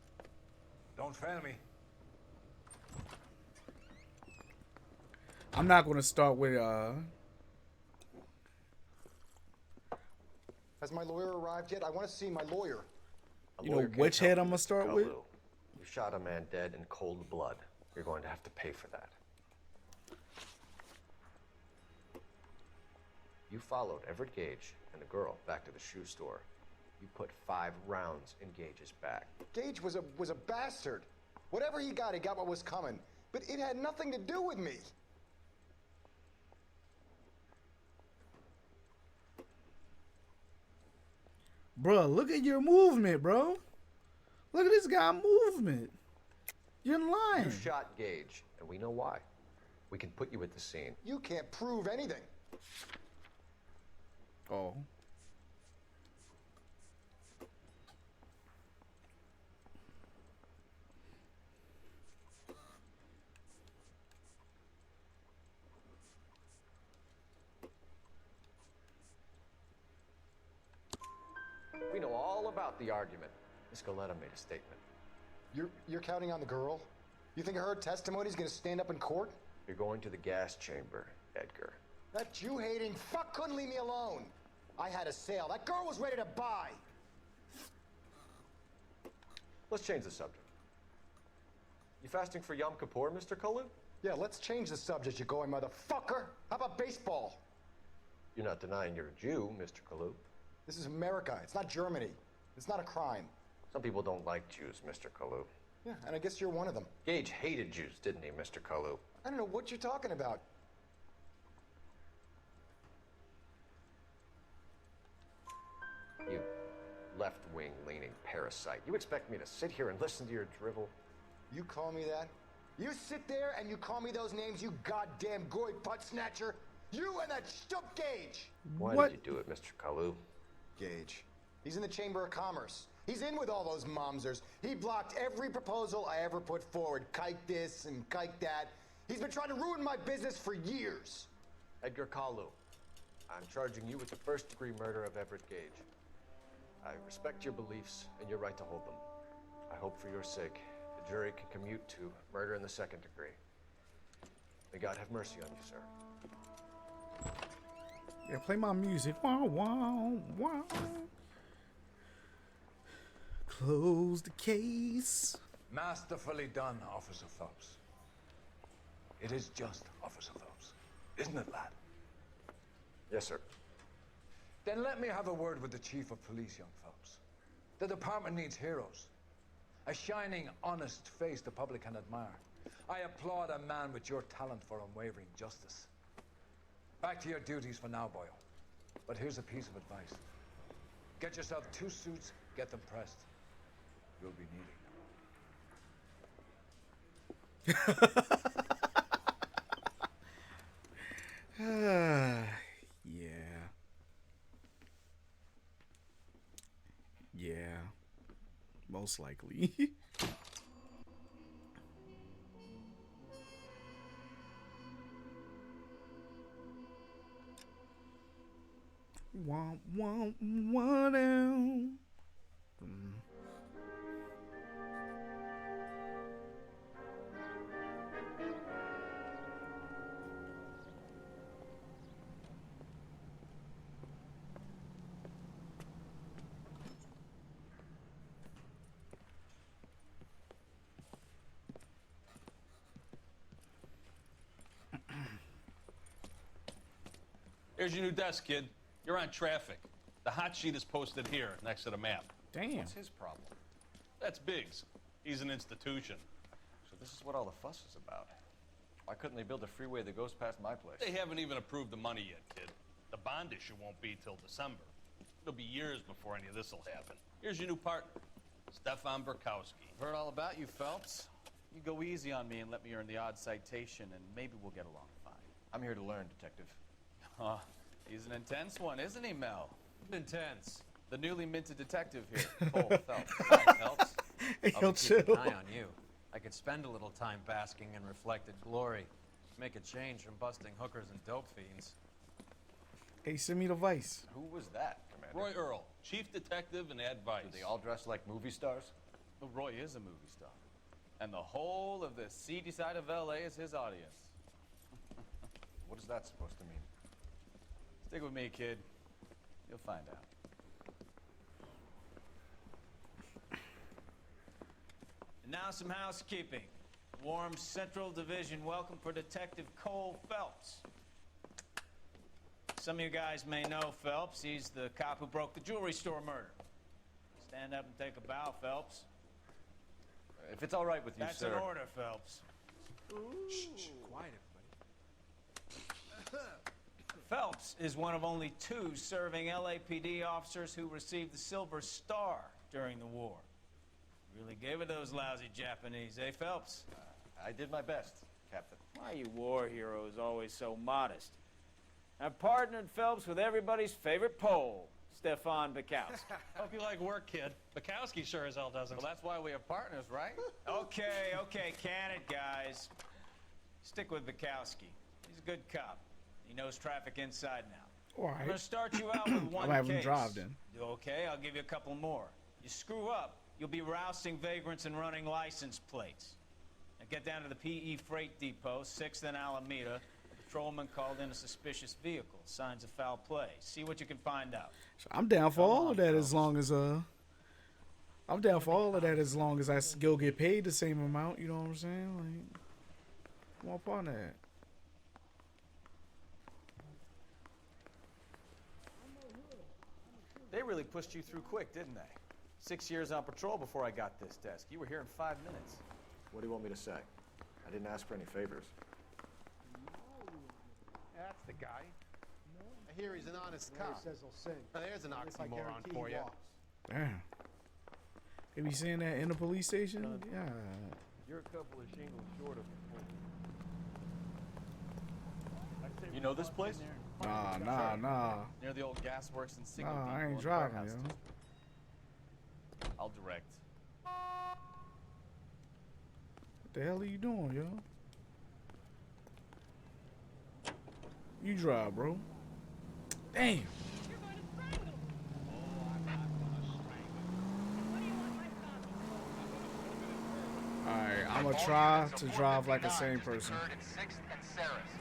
Don't fail me. I'm not gonna start with Has my lawyer arrived yet? I want to see my lawyer. you know which head I'm gonna start with. You shot a man dead in cold blood. You're going to have to pay for that. You followed Everett Gage and the girl back to the shoe store. You put 5 rounds in Gage's back. Gage was a bastard. Whatever he got what was coming. But it had nothing to do with me. Bruh, look at your movement, bro. Look at this guy movement. You're in line. You shot Gage, and we know why. We can put you at the scene. You can't prove anything. Oh. We know all about the argument. Miss Goleta made a statement. You're counting on the girl? You think her testimony's gonna stand up in court? You're going to the gas chamber, Edgar. That Jew-hating fuck couldn't leave me alone. I had a sale. That girl was ready to buy. Let's change the subject. You fasting for Yom Kippur, Mr. Kalu? Yeah, let's change the subject, you going motherfucker. How about baseball? You're not denying you're a Jew, Mr. Kalu. This is America. It's not Germany. It's not a crime. Some people don't like Jews, Mr. Kalu. Yeah, and I guess you're one of them. Gage hated Jews, didn't he, Mr. Kalu? I don't know what you're talking about. You left-wing leaning parasite. You expect me to sit here and listen to your drivel? You call me that? You sit there and you call me those names, you goddamn goy butt snatcher? You and that stup Gage! Why did you do it, Mr. Kalu? Gage. He's in the Chamber of Commerce. He's in with all those momsers. He blocked every proposal I ever put forward. Kike this and kike that. He's been trying to ruin my business for years. Edgar Kalu, I'm charging you with the first-degree murder of Everett Gage. I respect your beliefs and your right to hold them. I hope for your sake the jury can commute to murder in the second degree. May God have mercy on you, sir. Yeah, play my music. Wow, wow, wow. Close the case. Masterfully done, Officer Phelps. It is just, Officer Phelps. Isn't it, lad? Yes, sir. Then let me have a word with the Chief of Police, young Phelps. The department needs heroes. A shining, honest face the public can admire. I applaud a man with your talent for unwavering justice. Back to your duties for now, boyo. But here's a piece of advice. Get yourself 2 suits, get them pressed. You'll be needing them. Yeah. Yeah. Most likely. Want down. Here's your new desk, kid. You're on traffic. The hot sheet is posted here, next to the map. Damn. What's his problem? That's Biggs. He's an institution. So this is what all the fuss is about. Why couldn't they build a freeway that goes past my place? They haven't even approved the money yet, kid. The bond issue won't be till December. It'll be years before any of this will happen. Here's your new partner. Stefan Burkowski. Heard all about you, Phelps. You go easy on me and let me earn the odd citation, and maybe we'll get along fine. I'm here to learn, Detective. Oh, he's an intense one, isn't he, Mel? Intense. The newly minted detective here, Cole Phelps. Hi, Phelps. Yo, chill. Keep an eye on you. I could spend a little time basking in reflected glory. Make a change from busting hookers and dope fiends. Hey, send me the vice. Who was that, Commander? Roy Earl, chief detective and advice. Do they all dress like movie stars? Well, Roy is a movie star. And the whole of the seedy side of L.A. is his audience. What is that supposed to mean? Stick with me, kid. You'll find out. And now some housekeeping. Warm Central Division welcome for Detective Cole Phelps. Some of you guys may know Phelps. He's the cop who broke the jewelry store murder. Stand up and take a bow, Phelps. If it's all right with you, That's sir. an order, Phelps. Shh, quiet, everybody. Phelps is one of only 2 serving LAPD officers who received the Silver Star during the war. Really gave it those lousy Japanese, eh, Phelps? I did my best, Captain. Why you war heroes always so modest? I've partnered Phelps with everybody's favorite Pole, Stefan Bukowski. Hope you like work, kid. Bukowski sure as hell doesn't. Well, that's why we have partners, right? Okay, can it, guys. Stick with Bukowski. He's a good cop. He knows traffic inside now. All right. I'm gonna start you out with one I'm having case. drive then. Okay, I'll give you a couple more. You screw up, you'll be rousting vagrants and running license plates. Now get down to the PE Freight Depot, 6th and Alameda. A patrolman called in a suspicious vehicle. Signs of foul play. See what you can find out. So I'm down for all of that as long as I'm down for all of that as long as I still get paid the same amount. You know what I'm saying? Like, I'm up on that. They really pushed you through quick, didn't they? 6 years on patrol before I got this desk. You were here in 5 minutes. What do you want me to say? I didn't ask for any favors. That's the guy. I hear he's an honest cop. Says he'll sing. Now, there's an If I oxymoron guarantee for he you. walks. Damn. They be saying that in the police station? Yeah. You're a couple of shingles short of You know this place? Nah. Near the old gas works and signal depot Nah, I ain't in the driving, warehouse yo. district. I'll direct. What the hell are you doing, yo? You drive, bro. Damn. Alright, I'm gonna try to drive like a sane person.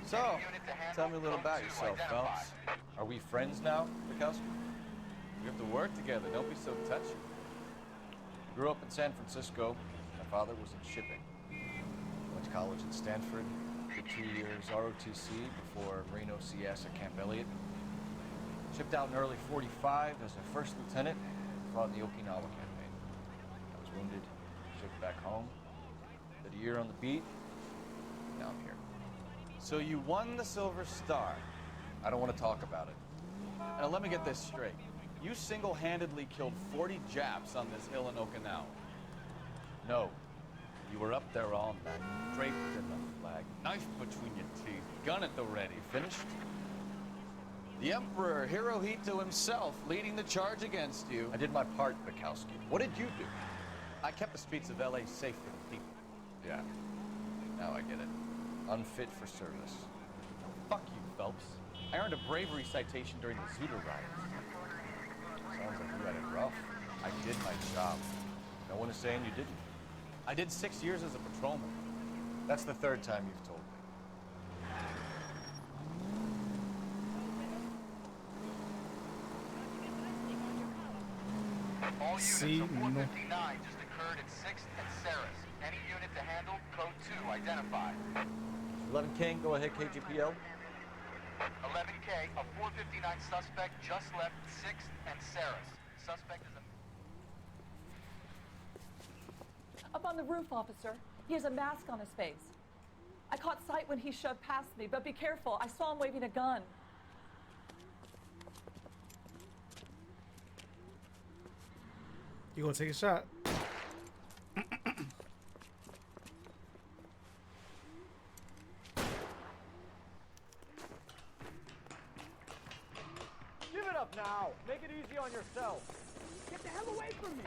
So, tell me a little about yourself, Phelps. Are we friends now, Bukowski? We have to work together. Don't be so touchy. Grew up in San Francisco. My father was in shipping. Went to college at Stanford. Did 2 years ROTC before Reno CS at Camp Elliott. Shipped out in early '45 as a first lieutenant. Fought in the Okinawa campaign. I was wounded. Shipped back home. Did a year on the beat. Now I'm here. So you won the Silver Star. I don't want to talk about it. Now let me get this straight. You single-handedly killed 40 Japs on this hill in Okinawa. No. You were up there all night, draped in the flag, knife between your teeth, gun at the ready. Finished? The Emperor Hirohito himself leading the charge against you. I did my part, Bukowski. What did you do? I kept the streets of L.A. safe for the people. Yeah. Now I get it. Unfit for service. Fuck you, Phelps. I earned a bravery citation during the Zuda riots. Sounds like you had it rough. I did my job. No one is saying you didn't. I did 6 years as a patrolman. That's the third time you've told me. All units See, of no. 459 just occurred at 6th and Saris. Any unit to handle, code 2 identified. 11 King, go ahead, KGPL. 11K, a 459 suspect just left 6th and Saris. Suspect is a... Up on the roof, officer. He has a mask on his face. I caught sight when he shoved past me, but be careful. I saw him waving a gun. You gonna take a shot? up now. Make it easy on yourself. Get the hell away from me!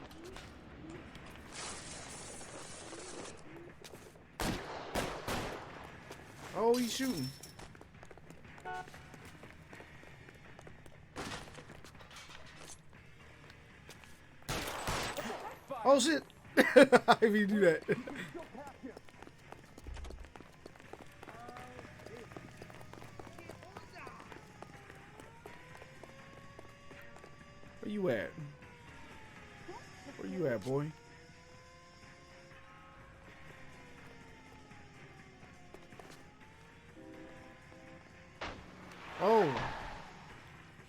Oh, he's shooting. Oh shit! How do you do that? Where you at? Where you at, boy? Oh,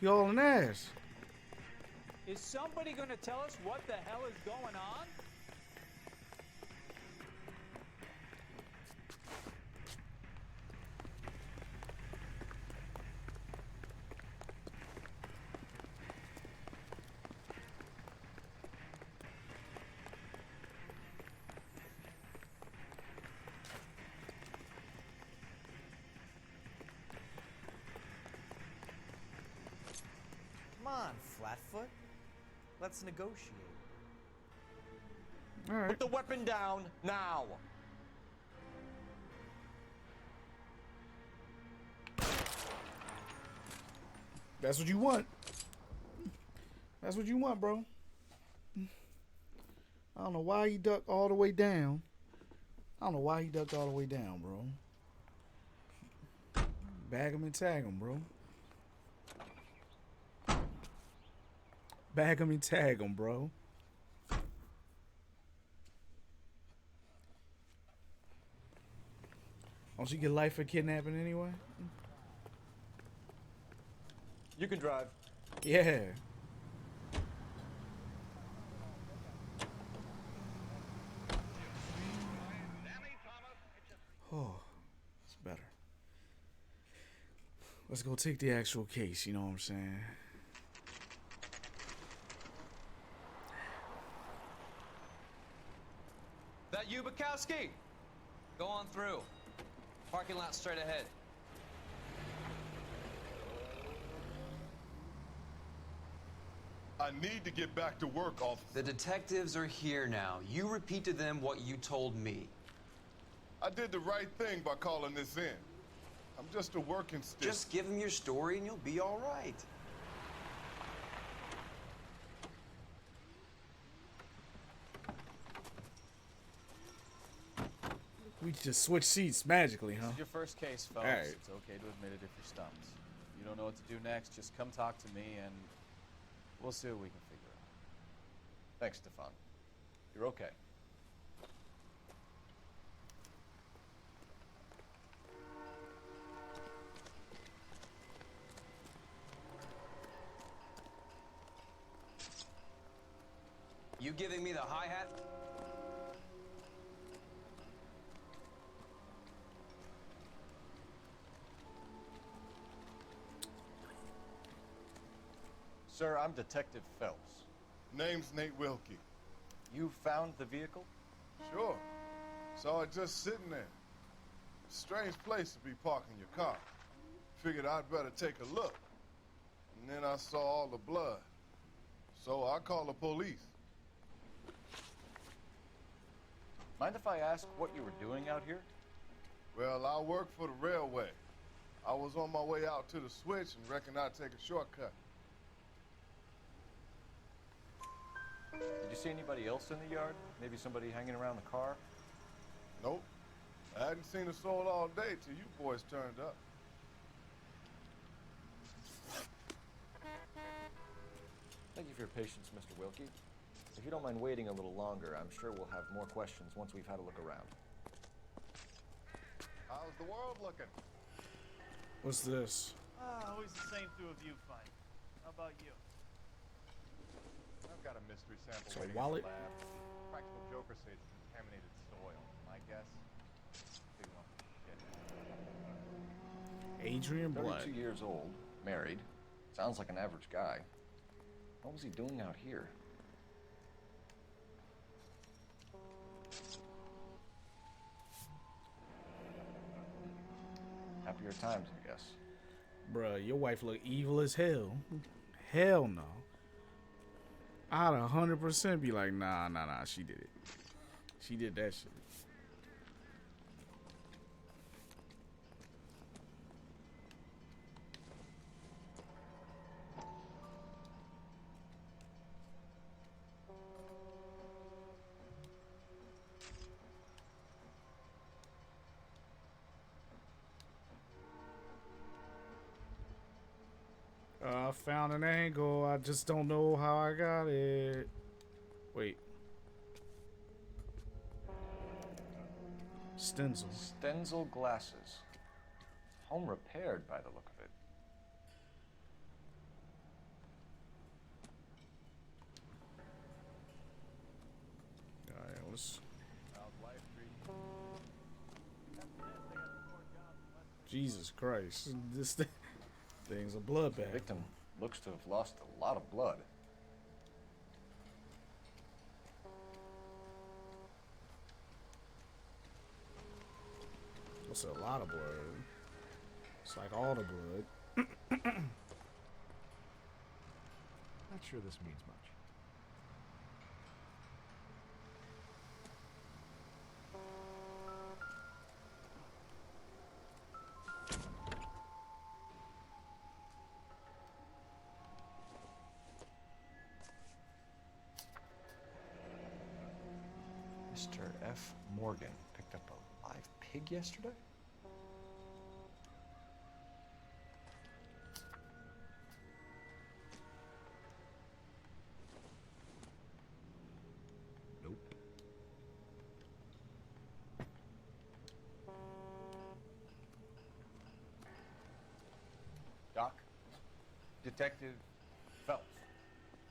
he hauling ass. Is somebody going to tell us what the hell is going on? Come on, Flatfoot. Let's negotiate. All right. Put the weapon down now. That's what you want. That's what you want, bro. I don't know why he ducked all the way down. I don't know why he ducked all the way down, bro. Bag him and tag him, bro. Bag him and tag him, bro. Don't you get life for kidnapping anyway? You can drive. Yeah. Oh, it's better. Let's go take the actual case, you know what I'm saying? That you, Bukowski? Go on through. Parking lot straight ahead. I need to get back to work, officer. The detectives are here now. You repeat to them what you told me. I did the right thing by calling this in. I'm just a working stick. Just give them your story and you'll be all right. We just switch seats magically, huh? This is your first case, folks. All right. It's okay to admit it if you're stumped. If you don't know what to do next, just come talk to me and we'll see what we can figure out. Thanks, Stefan. You're okay. You giving me the hi-hat? Sir, I'm Detective Phelps. Name's Nate Wilkie. You found the vehicle? Sure. Saw it just sitting there. Strange place to be parking your car. Figured I'd better take a look. And then I saw all the blood. So I called the police. Mind if I ask what you were doing out here? Well, I work for the railway. I was on my way out to the switch and reckoned I'd take a shortcut. Did you see anybody else in the yard? Maybe somebody hanging around the car? Nope. I hadn't seen a soul all day till you boys turned up. Thank you for your patience, Mr. Wilkie. If you don't mind waiting a little longer, I'm sure we'll have more questions once we've had a look around. How's the world looking? What's this? Always the same through a viewfinder. How about you? I've got a mystery sample So waiting wallet? in the lab. Practical Joker says it's contaminated soil. My guess, big lump of shit. Adrian Blood. 32 years old, married. Sounds like an average guy. What was he doing out here? Happier times, I guess. Bruh, your wife look evil as hell. Hell no. I'd 100% be like, nah, she did it. She did that shit. I found an angle. I just don't know how I got it. Wait. Stencil. Stencil glasses. Home repaired by the look of it. Alright, let's. Jesus Christ. This thing's a bloodbath. The victim looks to have lost a lot of blood. That's a lot of blood. It's like all the blood. Not sure this means much. Mr. F. Morgan picked up a live pig yesterday? Nope. Doc? Detective Phelps.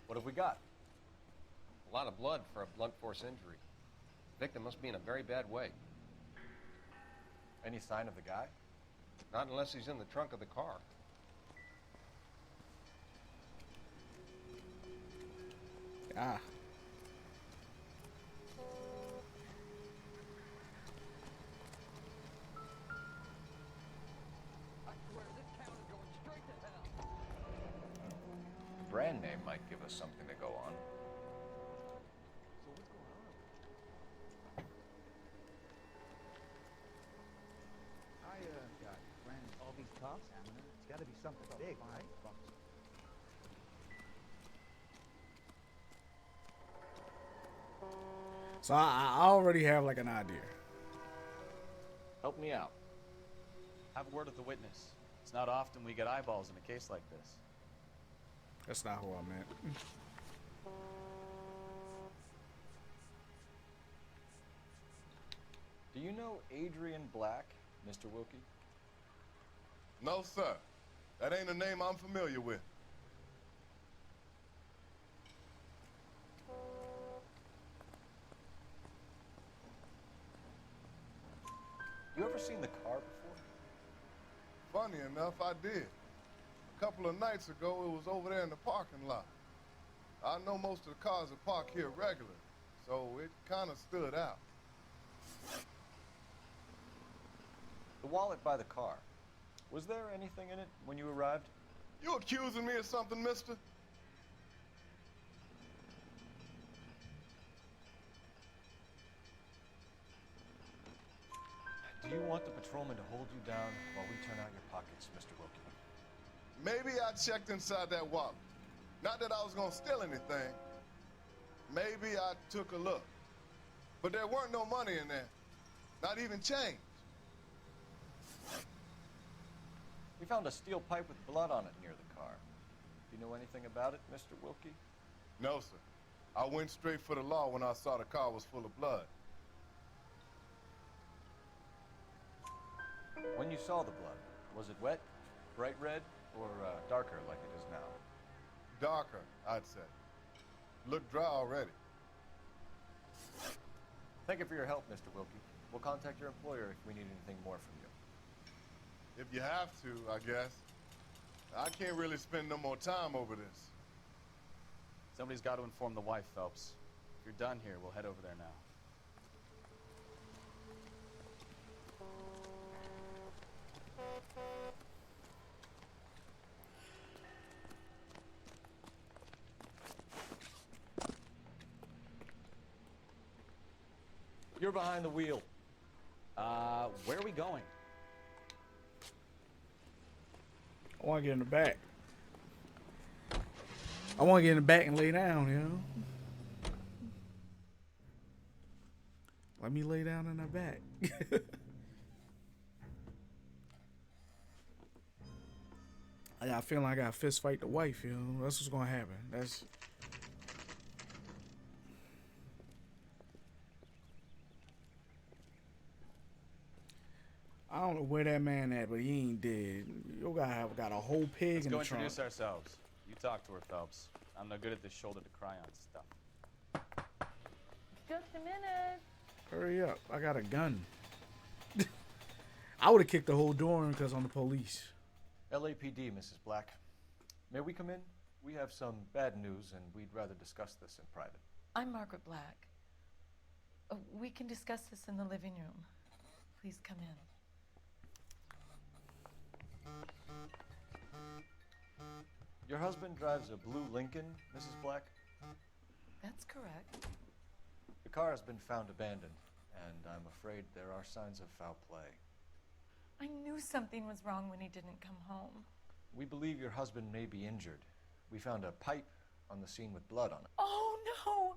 What have we got? A lot of blood for a blunt force injury. Victim must be in a very bad way. Any sign of the guy? Not unless he's in the trunk of the car. Ah. Brand name might give us something to go on. So what's going on? Got friends. All these cops? It's got to be something big, right? So I already have like an idea. Help me out. Have a word with the witness. It's not often we get eyeballs in a case like this. That's not who I meant. Do you know Adrian Black, Mr. Wilkie? No, sir. That ain't a name I'm familiar with. You ever seen the car before? Funny enough, I did. A couple of nights ago, it was over there in the parking lot. I know most of the cars are parked here regularly, so it kind of stood out. The wallet by the car. Was there anything in it when you arrived? You accusing me of something, mister? Do you want the patrolman to hold you down while we turn out your pockets, Mr. Wilkie? Maybe I checked inside that wallet. Not that I was gonna steal anything. Maybe I took a look. But there weren't no money in there. Not even change. We found a steel pipe with blood on it near the car. Do you know anything about it, Mr. Wilkie? No, sir. I went straight for the law when I saw the car was full of blood. When you saw the blood, was it wet, bright red, or darker like it is now? Darker, I'd say. Looked dry already. Thank you for your help, Mr. Wilkie. We'll contact your employer if we need anything more from you. If you have to, I guess. I can't really spend no more time over this. Somebody's got to inform the wife, Phelps. If you're done here, we'll head over there now. behind the wheel. Where are we going? I want to get in the back. I want to get in the back and lay down, you know? Let me lay down in the back. I got a feeling I got to fist fight the wife, you know? That's what's going to happen. That's... I don't know where that man at, but he ain't dead. You got a whole pig Let's in go the trunk. introduce ourselves. You talk to her, Phelps. I'm no good at this shoulder to cry on stuff. Just a minute. Hurry up. I got a gun. I would have kicked the whole door in because I'm the police. LAPD, Mrs. Black. May we come in? We have some bad news, and we'd rather discuss this in private. I'm Margaret Black. We can discuss this in the living room. Please come in. Your husband drives a blue Lincoln, Mrs. Black? That's correct. The car has been found abandoned, and I'm afraid there are signs of foul play. I knew something was wrong when he didn't come home. We believe your husband may be injured. We found a pipe on the scene with blood on it. Oh no!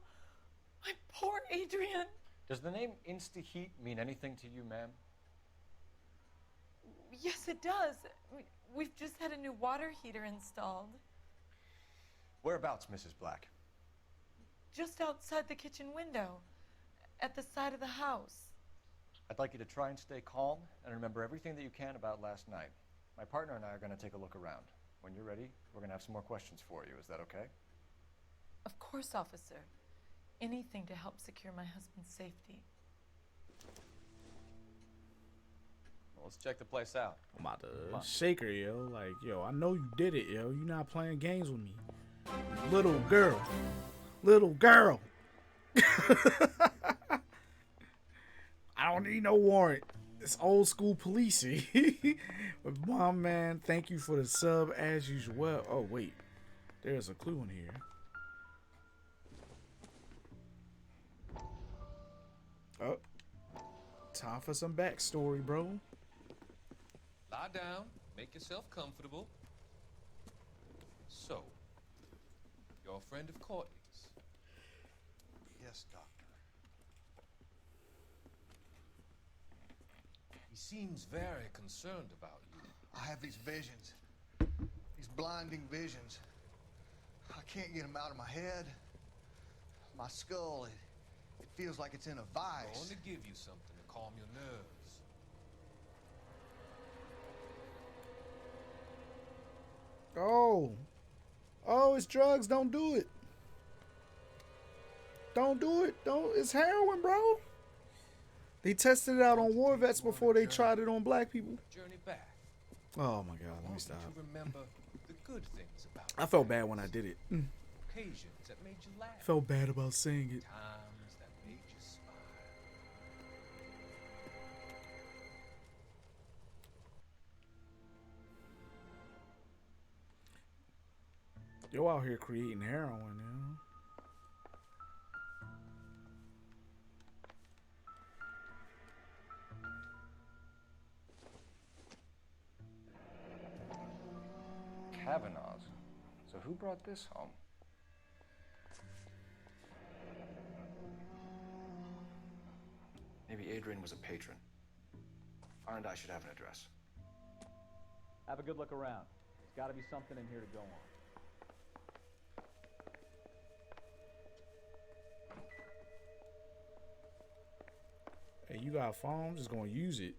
My poor Adrian! Does the name Insta-Heat mean anything to you, ma'am? Yes, it does. We've just had a new water heater installed. Whereabouts, Mrs. Black? Just outside the kitchen window, at the side of the house. I'd like you to try and stay calm and remember everything that you can about last night. My partner and I are going to take a look around. When you're ready, we're going to have some more questions for you. Is that okay? Of course, officer. Anything to help secure my husband's safety. Well, let's check the place out. I'm about to shake her, yo. Like, yo, I know you did it, yo. You not playing games with me. Little girl. Little girl. I don't need no warrant. It's old school policing. But mom, man, thank you for the sub as usual. Oh, wait. There's a clue in here. Oh. Time for some backstory, bro. Lie down. Make yourself comfortable. So, you're a friend of Courtney's? Yes, Doctor. He seems very concerned about you. I have these visions. These blinding visions. I can't get them out of my head. My skull, it feels like it's in a vice. I want to give you something to calm your nerves. Oh. Oh, it's drugs. Don't do it. Don't do it. Don't. It's heroin, bro. They tested it out on war vets before they tried it on black people. Journey back. Oh my God, let me stop. To remember the good things about I felt bad when I did it. occasions that made you laugh. I felt bad about saying it. Times that made you smile. Yo out here creating heroin, you know? Kavanaugh's. So who brought this home? Maybe Adrian was a patron. R&I should have an address. Have a good look around. There's got to be something in here to go on. Hey, you got a phone? I'm just gonna use it.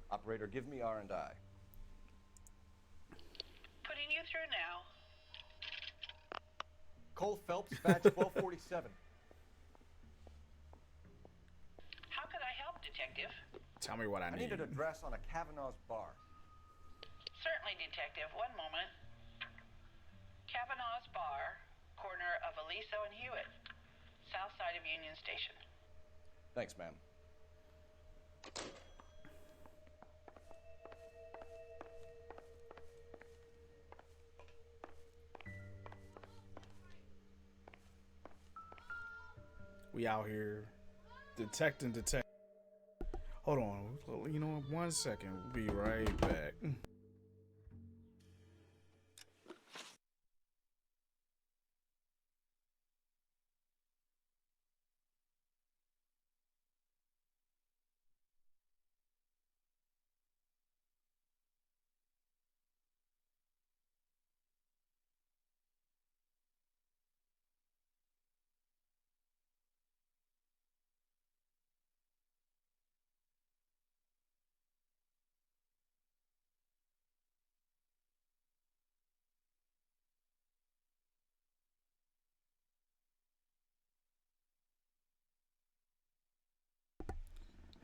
Operator, give me R&I. Putting you through now. Cole Phelps, badge 1247. How could I help, Detective? Tell me what I need. I need an address on a Kavanaugh's bar. Certainly, Detective. One moment. Kavanaugh's Bar, corner of Aliso and Hewitt, south side of Union Station. Thanks, ma'am. We out here detecting. Hold on. You know what? 1 second. We'll be right back.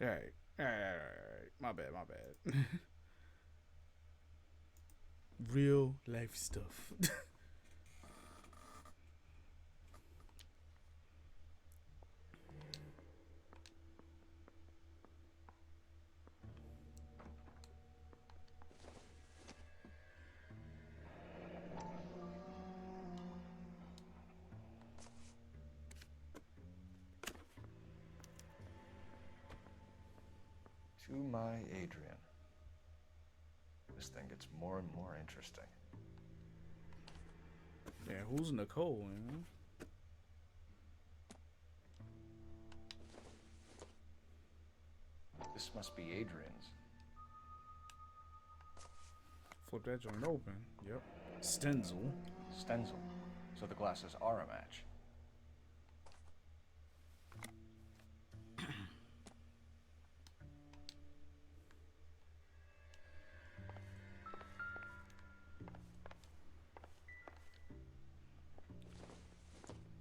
Alright. My bad. Real life stuff. To my Adrian. This thing gets more and more interesting. Yeah, who's Nicole, man? This must be Adrian's. Flip that joint open. Yep. Stenzel. So the glasses are a match.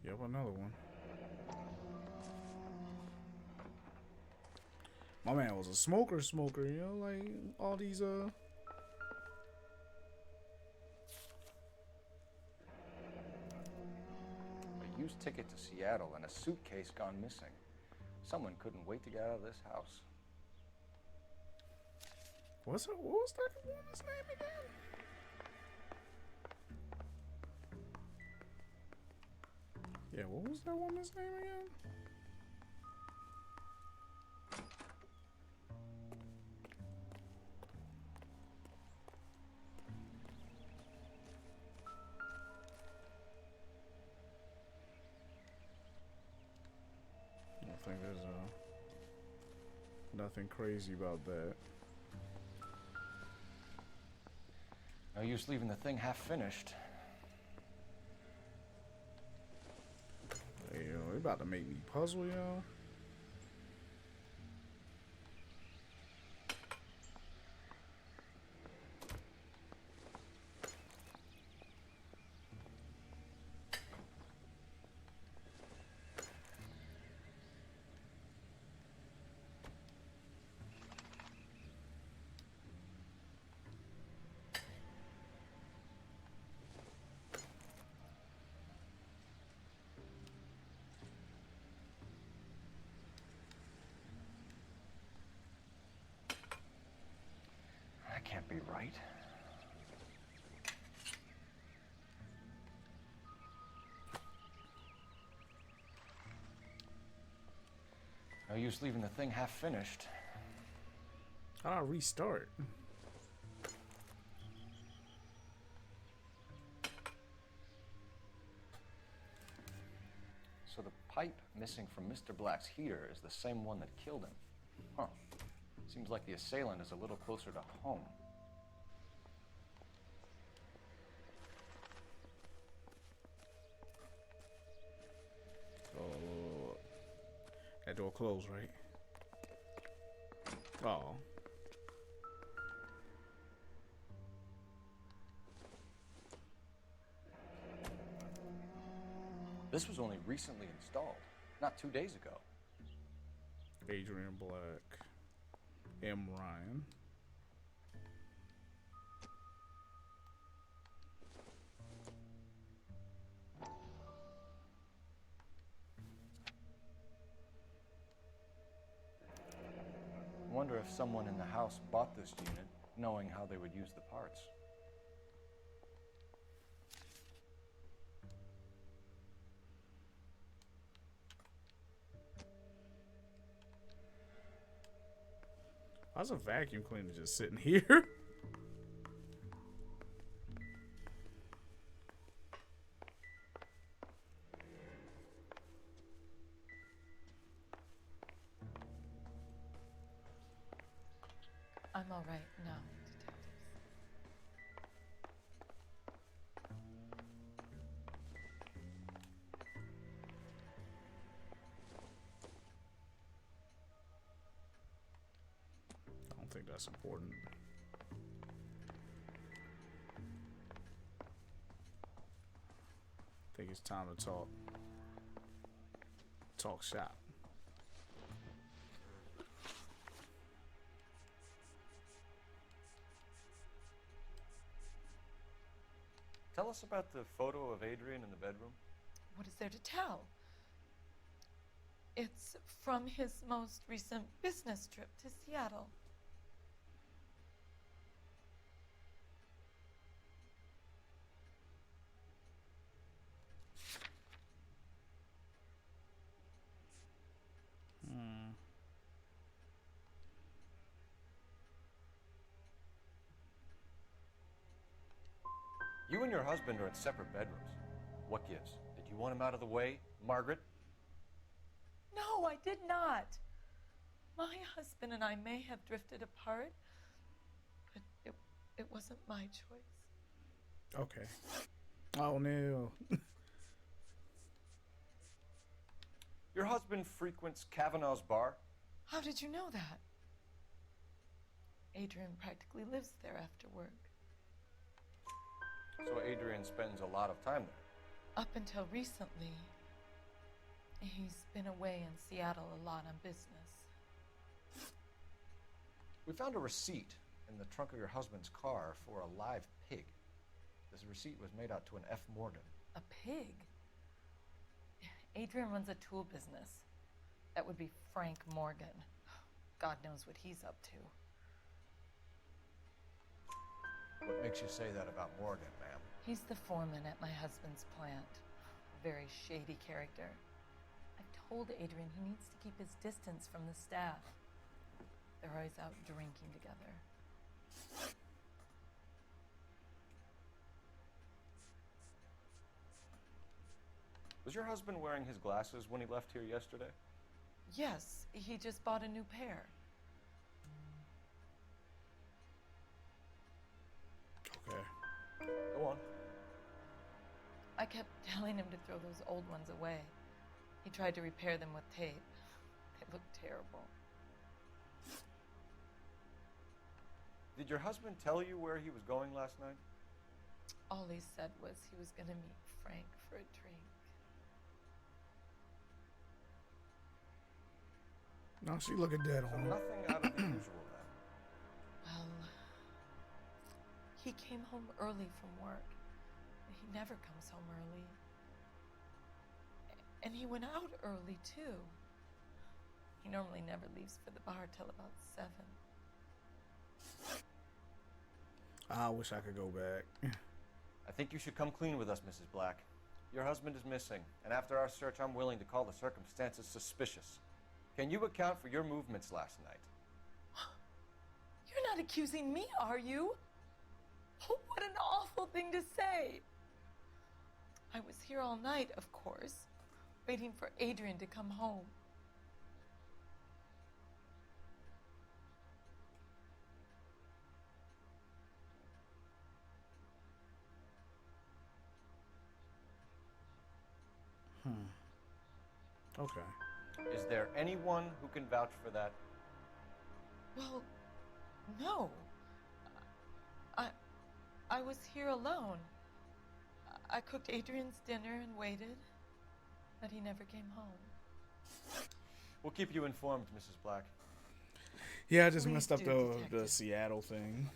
Yep, another one. My man was a smoker, you know, like all these A used ticket to Seattle and a suitcase gone missing. Someone couldn't wait to get out of this house. What was that woman's name again? Yeah, what was that woman's name again? I don't think there's nothing crazy about that. No use leaving the thing half finished. Hey, yo, they about to make me puzzle, yo. That can't be right. No use leaving the thing half finished. How'd I restart? So the pipe missing from Mr. Black's heater is the same one that killed him. Huh. Seems like the assailant is a little closer to home. Oh, that door closed, right? Oh. This was only recently installed, not 2 days ago. Adrian Black. M. Ryan. Wonder if someone in the house bought this unit, knowing how they would use the parts. Why's a vacuum cleaner just sitting here? I'm all right now, detectives. I don't think that's important. I think it's time to talk. Talk shop. Tell us about the photo of Adrian in the bedroom. What is there to tell? It's from his most recent business trip to Seattle. You and your husband are in separate bedrooms. What gives? Did you want him out of the way, Margaret? No, I did not. My husband and I may have drifted apart, but it wasn't my choice. Okay. Oh no. Your husband frequents Kavanaugh's bar? How did you know that? Adrian practically lives there after work. So Adrian spends a lot of time there. Up until recently, he's been away in Seattle a lot on business. We found a receipt in the trunk of your husband's car for a live pig. This receipt was made out to an F. Morgan. A pig? Adrian runs a tool business. That would be Frank Morgan. God knows what he's up to. What makes you say that about Morgan, ma'am? He's the foreman at my husband's plant. A very shady character. I've told Adrian he needs to keep his distance from the staff. They're always out drinking together. Was your husband wearing his glasses when he left here yesterday? Yes, he just bought a new pair. Okay. Go on. I kept telling him to throw those old ones away. He tried to repair them with tape. They looked terrible. Did your husband tell you where he was going last night? All he said was he was going to meet Frank for a drink. No, she looking dead So on. nothing out of the usual then. Well, he came home early from work. He never comes home early. And he went out early, too. He normally never leaves for the bar till about 7. I wish I could go back. I think you should come clean with us, Mrs. Black. Your husband is missing, and after our search, I'm willing to call the circumstances suspicious. Can you account for your movements last night? You're not accusing me, are you? Oh, what an awful thing to say. I was here all night, of course, waiting for Adrian to come home. Okay. Is there anyone who can vouch for that? Well, no. I was here alone. I cooked Adrian's dinner and waited, but he never came home. We'll keep you informed, Mrs. Black. Yeah, I just Please messed up do, the Seattle thing.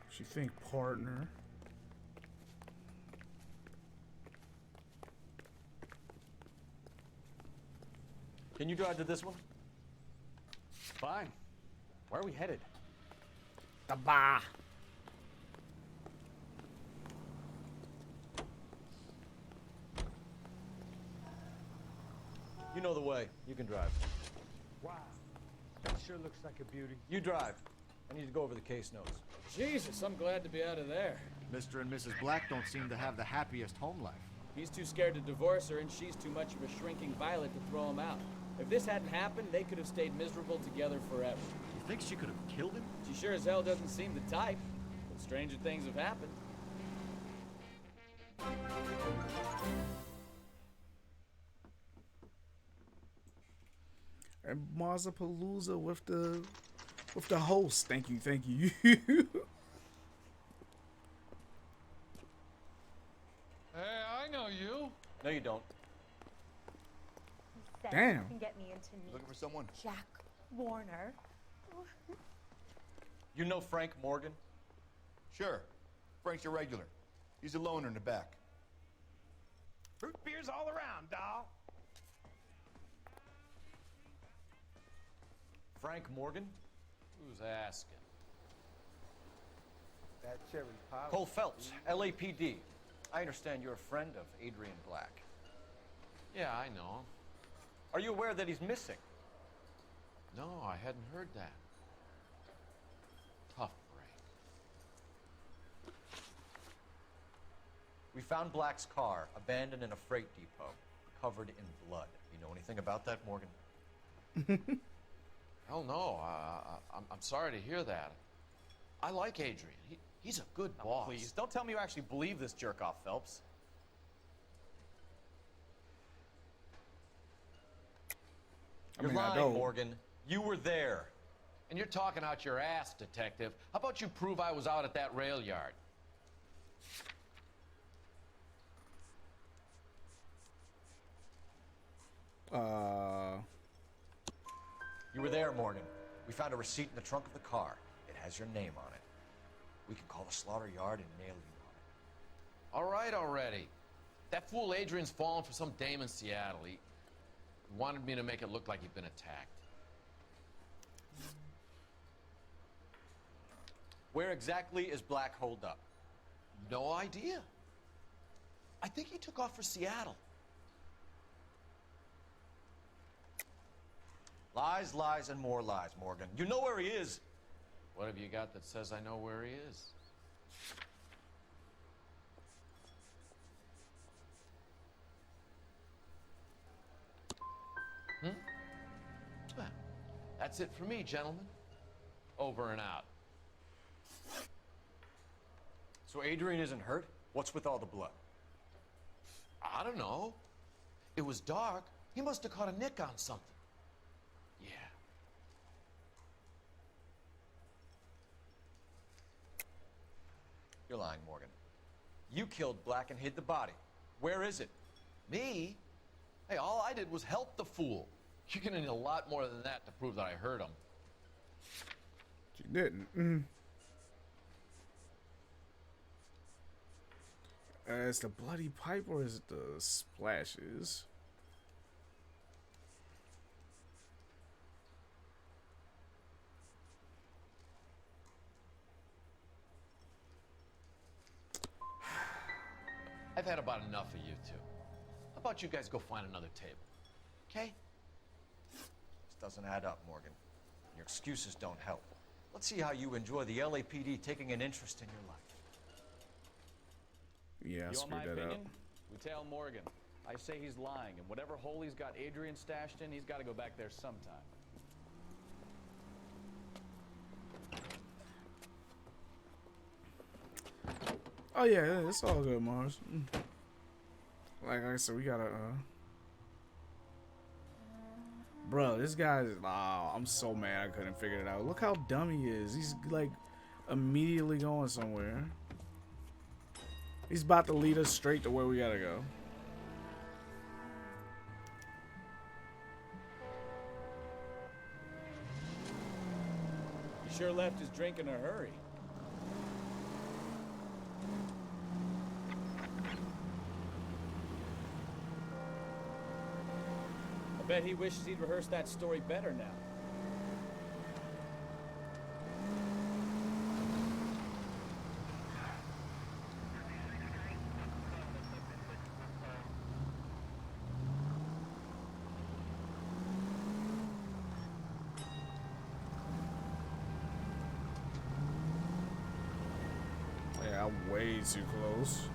She think partner. Can you drive to this one? Fine. Where are we headed? The bar. You know the way. You can drive. Wow. That sure looks like a beauty. You drive. I need to go over the case notes. Jesus, I'm glad to be out of there. Mr. and Mrs. Black don't seem to have the happiest home life. He's too scared to divorce her, and she's too much of a shrinking violet to throw him out. If this hadn't happened, they could have stayed miserable together forever. You think she could have killed him? She sure as hell doesn't seem the type, but stranger things have happened. And Marzapalooza with the host. Thank you. Hey, I know you. No, you don't. Damn. You can get me into meet Looking for someone? Jack Warner. You know Frank Morgan? Sure. Frank's your regular. He's a loner in the back. Root beers all around, doll. Frank Morgan? Who's asking? That cherry pie. Cole Phelps, LAPD. I understand you're a friend of Adrian Black. Yeah, I know. Are you aware that he's missing? No, I hadn't heard that. Tough break. We found Black's car abandoned in a freight depot, covered in blood. You know anything about that, Morgan? Hell no. I'm sorry to hear that. I like Adrian. He's a good boss. Please, don't tell me you actually believe this jerk-off, Phelps. You're lying, Morgan. You were there. And you're talking out your ass, detective. How about you prove I was out at that rail yard? You were there, Morgan. We found a receipt in the trunk of the car. It has your name on it. We can call the slaughter yard and nail you on it. All right already. That fool Adrian's fallen for some dame in Seattle. He wanted me to make it look like he'd been attacked. Where exactly is Black holed up? No idea. I think he took off for Seattle. Lies, lies, and more lies, Morgan. You know where he is. What have you got that says I know where he is? Well, that's it for me, gentlemen. Over and out. So Adrian isn't hurt? What's with all the blood? I don't know. It was dark. He must have caught a nick on something. Yeah. You're lying, Morgan. You killed Black and hid the body. Where is it? Me? Hey, all I did was help the fool. You're gonna need a lot more than that to prove that I hurt him. She didn't. Is the bloody pipe or is it the splashes? I've had about enough of you two. How about you guys go find another table? Okay? This doesn't add up, Morgan. Your excuses don't help. Let's see how you enjoy the LAPD taking an interest in your life. Yeah, I You want my screwed that up. opinion? We tell Morgan. I say he's lying, and whatever hole he's got Adrian stashed in, he's got to go back there sometime. Oh yeah, it's all good, Mars. Like I said, we gotta bro, this guy's I'm so mad I couldn't figure it out. Look how dumb he is. He's like immediately going somewhere. He's about to lead us straight to where we gotta go. He sure left his drink in a hurry. I bet he wishes he'd rehearsed that story better now. I'm way too close.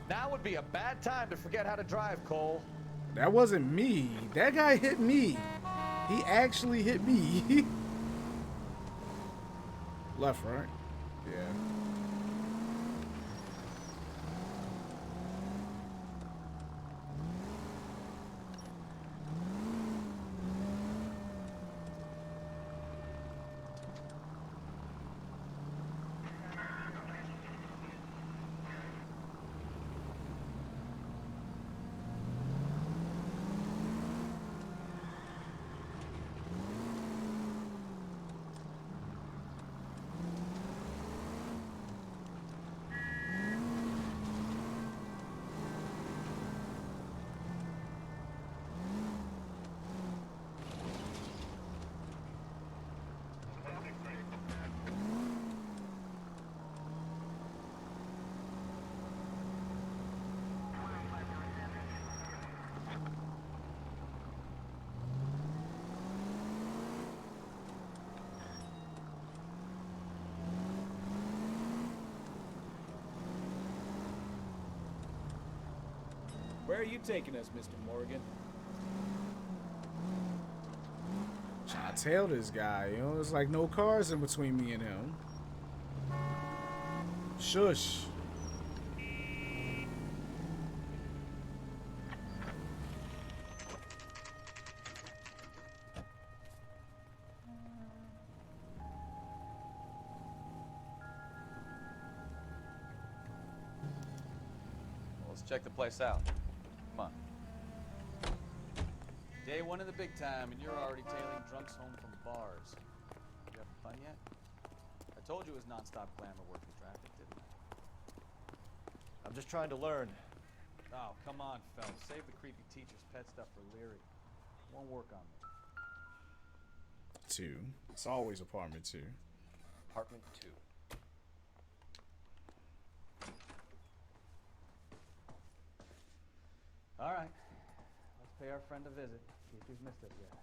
Now would be a bad time to forget how to drive, Cole. That wasn't me. That guy hit me. He actually hit me. Left, right? Yeah. Where are you taking us, Mr. Morgan? Trying to tell this guy, you know, there's like no cars in between me and him. Shush. Let's check the place out. Come on. Day one of the big time, and you're already tailing drunks home from bars. You having fun yet? I told you it was non-stop glamour working traffic, didn't I? I'm just trying to learn. Oh, come on, Phelps. Save the creepy teacher's pet stuff for Leary. Won't work on me. 2. It's always apartment 2. Apartment 2. All right. Let's pay our friend a visit. See if he's missed us yet.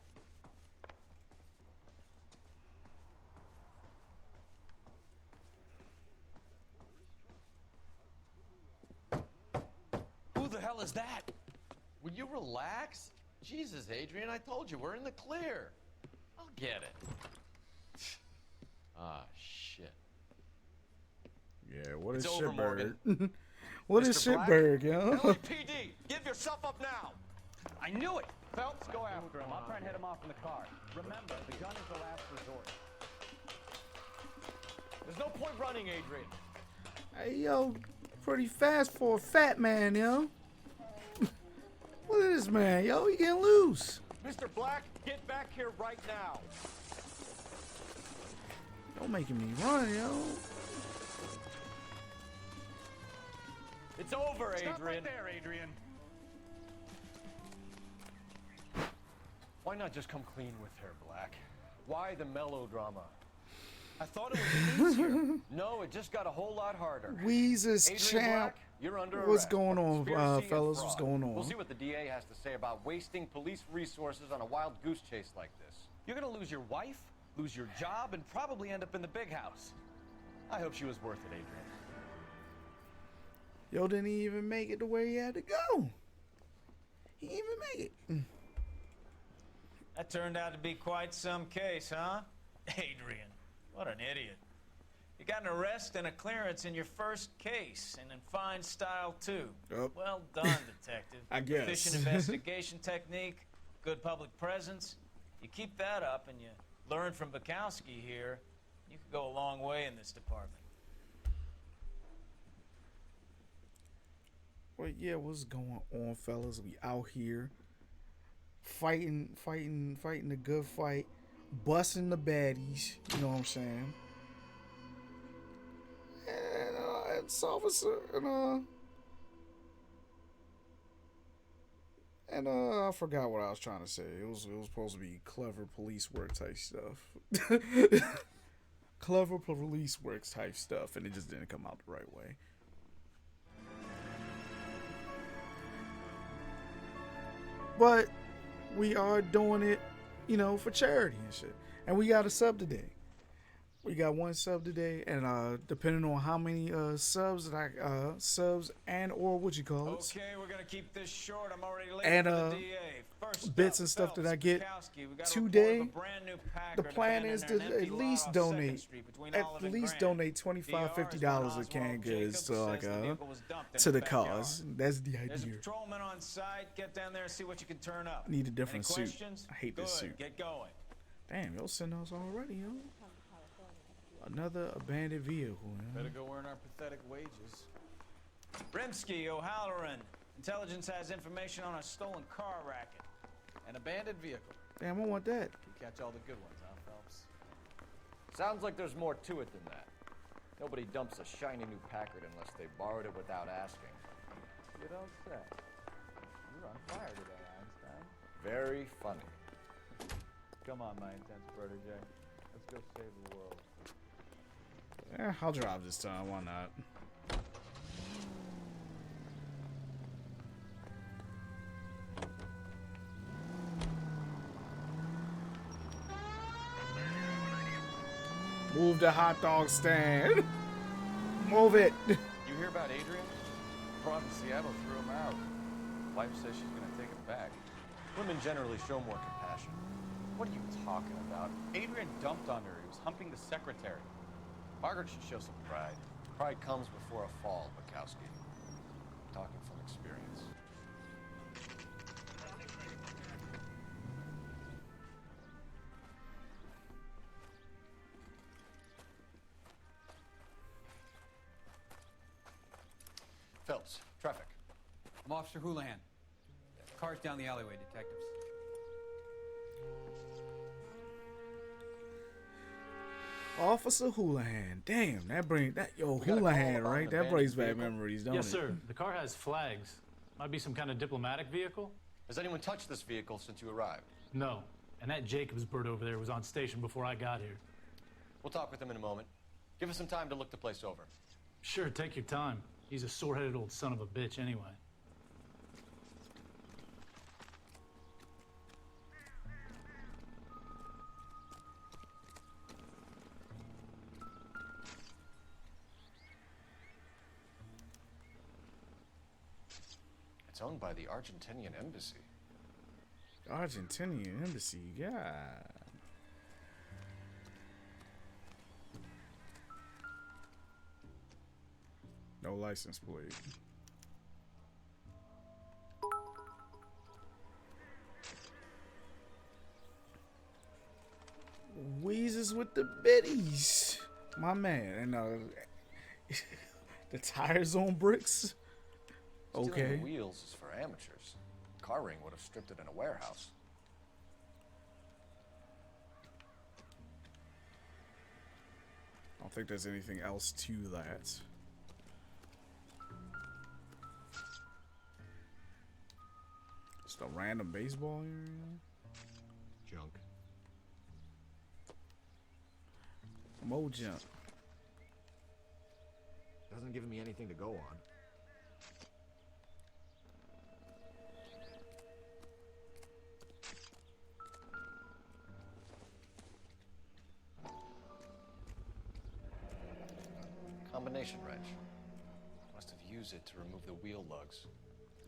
Who the hell is that? Will you relax? Jesus, Adrian, I told you, we're in the clear. I'll get it. Ah, shit. Yeah, what is It's over, Shitberg? Morgan. What is Mr. Black? Shitberg, yo? LAPD, give yourself up now. I knew it! Phelps, go after him. I'll try and head him off in the car. Remember, the gun is the last resort. There's no point running, Adrian. Hey, yo, pretty fast for a fat man, yo. Look at this man, yo. He getting loose. Mr. Black, get back here right now. Don't making me run, yo. It's over, Adrian. Stop right there, Adrian. Why not just come clean with her, Black? Why the melodrama? I thought it was easier. No, it just got a whole lot harder. Weezus Adrian champ. Black, you're under What's arrest going for on, conspiracy and fellas? fraud. What's going on? We'll see what the DA has to say about wasting police resources on a wild goose chase like this. You're gonna lose your wife, lose your job, and probably end up in the big house. I hope she was worth it, Adrian. Yo, didn't he even make it to where he had to go? He didn't even make it. That turned out to be quite some case, huh? Adrian, what an idiot. You got an arrest and a clearance in your first case, and in fine style, too. Yep. Well done, detective. I guess. Efficient investigation technique, good public presence. You keep that up and you learn from Bukowski here, you could go a long way in this department. Well, yeah, what's going on, fellas? We out here fighting the good fight, busting the baddies. You know what I'm saying? And it's officer and I forgot what I was trying to say. It was supposed to be clever police work type stuff. Clever police work type stuff, and it just didn't come out the right way. But we are doing it, you know, for charity and shit. And we got a sub today. We got 1 sub today, and depending on how many subs that subs and or what you call it. Okay, we're gonna keep this short. I'm already late And for the DA. First bits up, and stuff that Phelps, I get Bukowski. We got a today. report of a brand new The Packard plan is to abandoned in an at empty least lot off 2nd donate Street between at Olive and least Grand. donate $25, DR is $50 when of canned Oswald goods to Jacobs like says the vehicle was dumped in to the his backyard. cause. That's the There's a idea. patrolman on site. Get down there and see what you can turn up. I need a different Any suit. questions? I hate Good. this suit. Get going. Damn, y'all sent us already, yo. Another abandoned vehicle. Man. Better go earn our pathetic wages. Rimsky, O'Halloran. Intelligence has information on a stolen car racket. An abandoned vehicle. Damn, I want that. You catch all the good ones, huh, Phelps? Sounds like there's more to it than that. Nobody dumps a shiny new Packard unless they borrowed it without asking. You don't say. You're on fire today, Einstein. Very funny. Come on, my intense protege. Let's go save the world. Yeah, I'll drive this time. Why not? Move the hot dog stand. Move it. You hear about Adrian? Brought in Seattle threw him out. Wife says she's gonna take him back. Women generally show more compassion. What are you talking about? Adrian dumped on her. He was humping the secretary. Margaret should show some pride. Pride comes before a fall, Bukowski. Talking from experience. Phelps, traffic. I'm Officer Houlihan. Car's down the alleyway, detectives. Officer Houlihan. Damn, that brings that got a Houlihan, call about right? an That brings back abandoned vehicle? memories, don't Yes, it? sir. The car has flags. Might be some kind of diplomatic vehicle? Has anyone touched this vehicle since you arrived? No. And that Jacobs bird over there was on station before I got here. We'll talk with him in a moment. Give us some time to look the place over. Sure, take your time. He's a sore-headed old son of a bitch anyway. It's owned by the Argentinian embassy. Argentinian embassy, yeah. No license plate. Wheezes with the biddies. My man. And the tires on bricks. Stealing Okay. the wheels is for amateurs. Car ring would have stripped it in a warehouse. I don't think there's anything else to that. Just a random baseball area. Junk. Mo jump. Doesn't give me anything to go on. Combination wrench. Must have used it to remove the wheel lugs.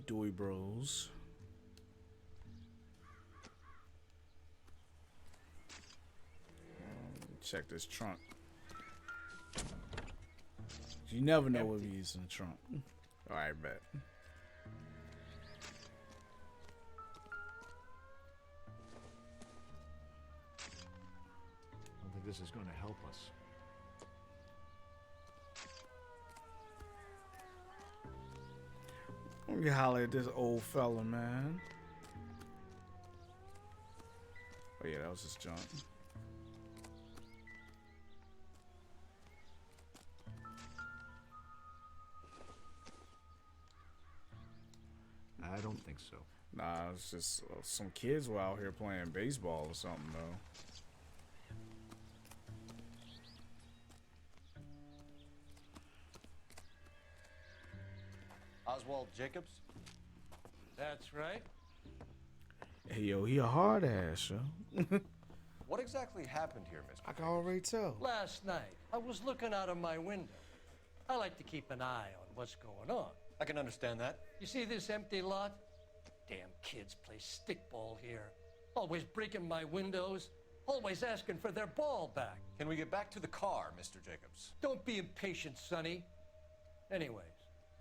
Dewey Bros. Check this trunk. You never know what he's in the trunk. Alright, bet. I don't think this is going to help us. Let me holler at this old fella, man. Oh yeah, that was just junk. I don't think so. Nah, it's just some kids were out here playing baseball or something, though. Oswald Jacobs? That's right. Hey, yo, he a hard ass, yo. What exactly happened here, Mr. I can already tell. Last night, I was looking out of my window. I like to keep an eye on what's going on. I can understand that. You see this empty lot? Damn kids play stickball here. Always breaking my windows. Always asking for their ball back. Can we get back to the car, Mr. Jacobs? Don't be impatient, Sonny. Anyways,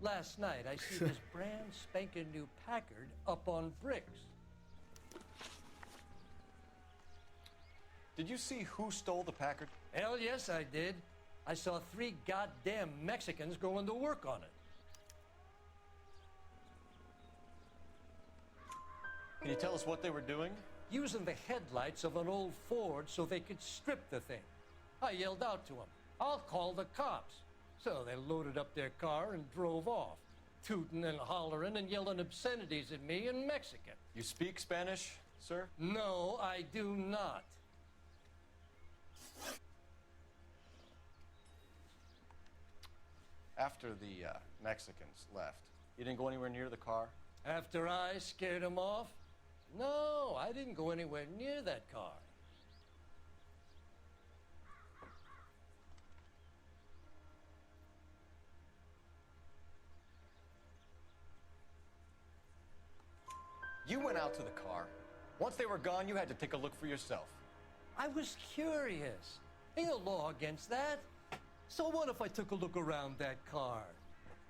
last night I see this brand spanking new Packard up on bricks. Did you see who stole the Packard? Hell yes, I did. I saw 3 goddamn Mexicans going to work on it. Can you tell us what they were doing? Using the headlights of an old Ford so they could strip the thing. I yelled out to them, "I'll call the cops." So they loaded up their car and drove off, tooting and hollering and yelling obscenities at me in Mexican. You speak Spanish, sir? No, I do not. After the Mexicans left, you didn't go anywhere near the car? After I scared them off? No, I didn't go anywhere near that car. You went out to the car. Once they were gone, you had to take a look for yourself. I was curious. Ain't no law against that. So what if I took a look around that car?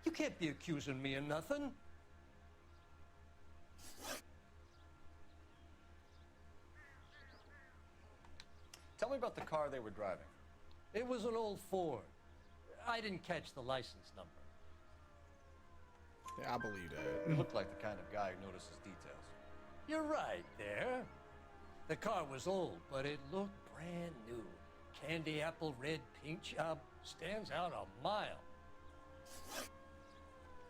You can't be accusing me of nothing. Tell me about the car they were driving. It was an old Ford. I didn't catch the license number. Yeah, I believe that. You look like the kind of guy who notices details. You're right there. The car was old, but it looked brand new. Candy apple red paint job stands out a mile.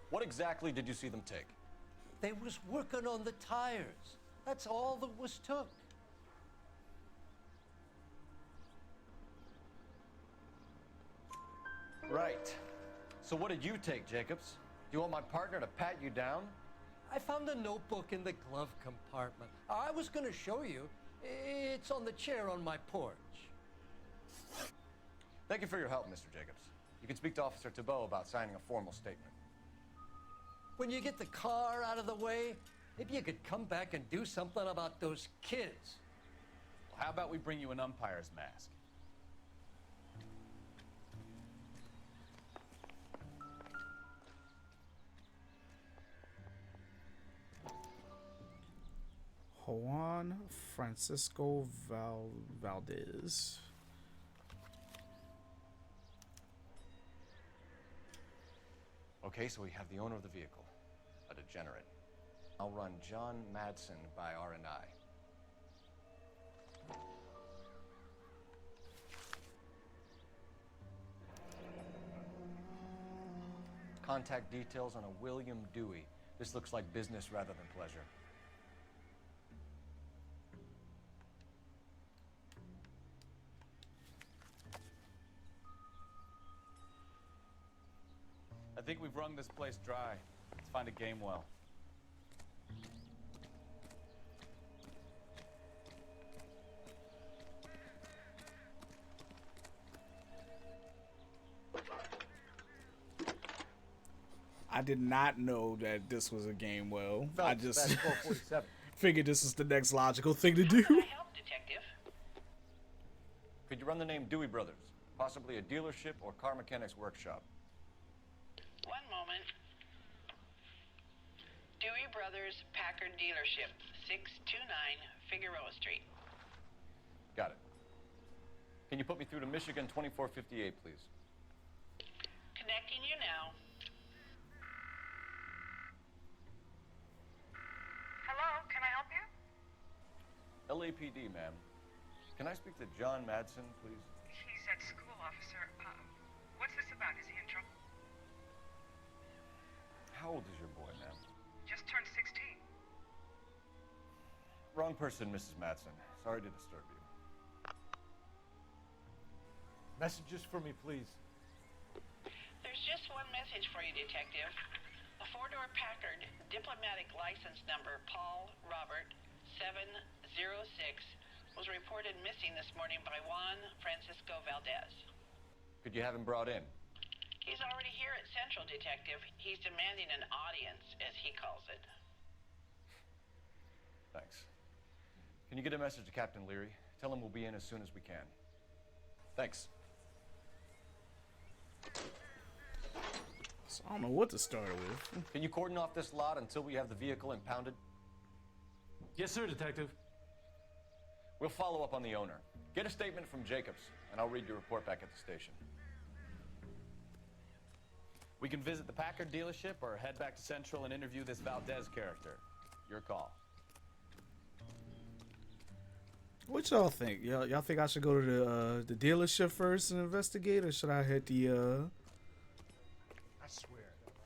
What exactly did you see them take? They was working on the tires. That's all that was took. Right. So what did you take, Jacobs? Do you want my partner to pat you down? I found a notebook in the glove compartment. I was going to show you. It's on the chair on my porch. Thank you for your help, Mr. Jacobs. You can speak to Officer Thibault about signing a formal statement. When you get the car out of the way, maybe you could come back and do something about those kids. Well, how about we bring you an umpire's mask? Juan Francisco Valdez. Okay, so we have the owner of the vehicle, a degenerate. I'll run John Madsen by R&I. Contact details on a William Dewey. This looks like business rather than pleasure. I think we've wrung this place dry. Let's find a game well. I did not know that this was a game well. I just That's 447. figured this was the next logical thing to do. Help, Detective. Could you run the name Dewey Brothers? Possibly a dealership or car mechanics workshop. One moment. Dewey Brothers Packard Dealership, 629 Figueroa Street. Got it. Can you put me through to Michigan 2458, please? Connecting you now. Hello, can I help you? LAPD, ma'am. Can I speak to John Madsen, please? He's at school, officer. What's this about? Is he in trouble? How old is your boy, ma'am? Just turned 16. Wrong person, Mrs. Madsen. Sorry to disturb you. Messages for me, please. There's just one message for you, Detective. A four-door Packard, diplomatic license number Paul Robert 706 was reported missing this morning by Juan Francisco Valdez. Could you have him brought in? He's already here at Central, Detective. He's demanding an audience, as he calls it. Thanks. Can you get a message to Captain Leary? Tell him we'll be in as soon as we can. Thanks. So I don't know what to start with. Can you cordon off this lot until we have the vehicle impounded? Yes, sir, Detective. We'll follow up on the owner. Get a statement from Jacobs, and I'll read your report back at the station. We can visit the Packard dealership or head back to Central and interview this Valdez character. Your call. What y'all think? Y'all think I should go to the dealership first and investigate, or should I hit the I swear,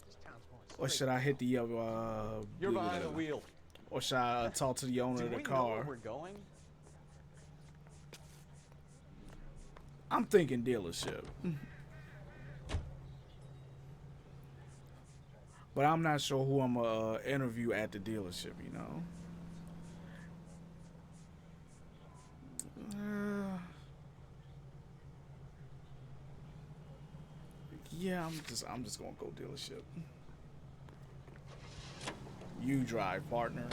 this town's going or should I hit the You're behind the wheel. Or should I talk to the owner of the Do we know car? where we're going? I'm thinking dealership. But I'm not sure who I'm gonna interview at the dealership, you know. Yeah, I'm just gonna go dealership. You drive, partner.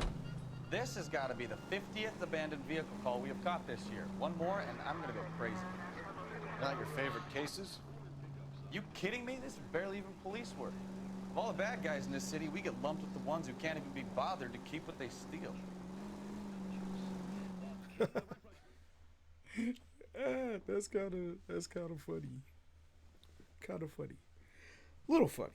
This has got to be the 50th abandoned vehicle call we have caught this year. One more, and I'm going to go crazy. Not your favorite cases? You kidding me? This is barely even police work. Of all the bad guys in this city, we get lumped with the ones who can't even be bothered to keep what they steal. That's kind of funny. Kind of funny. Little funny.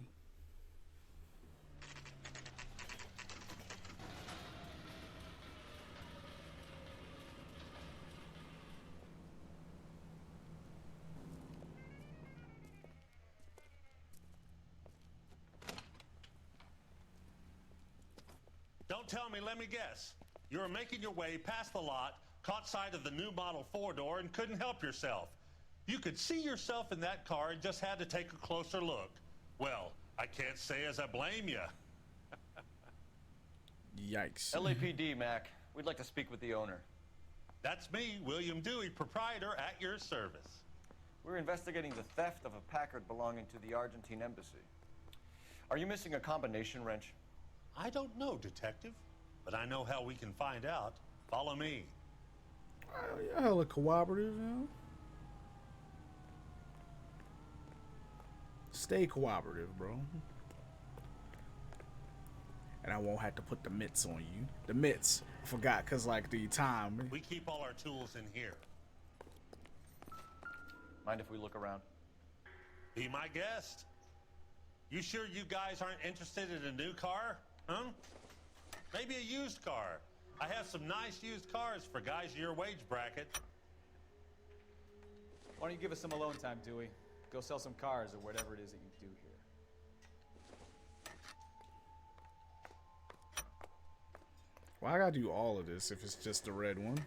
Don't tell me, let me guess. You were making your way past the lot, caught sight of the new model four-door, and couldn't help yourself. You could see yourself in that car and just had to take a closer look. Well, I can't say as I blame you. Yikes. LAPD, Mac. We'd like to speak with the owner. That's me, William Dewey, proprietor, at your service. We're investigating the theft of a Packard belonging to the Argentine embassy. Are you missing a combination wrench? I don't know, Detective, but I know how we can find out. Follow me. You're hella cooperative, you know? Stay cooperative, bro. And I won't have to put the mitts on you. The mitts. I forgot, because, like, the time. We keep all our tools in here. Mind if we look around? Be my guest. You sure you guys aren't interested in a new car? Huh? Maybe a used car. I have some nice used cars for guys in your wage bracket. Why don't you give us some alone time, Dewey? Go sell some cars or whatever it is that you do here. Why I gotta do all of this if it's just the red one?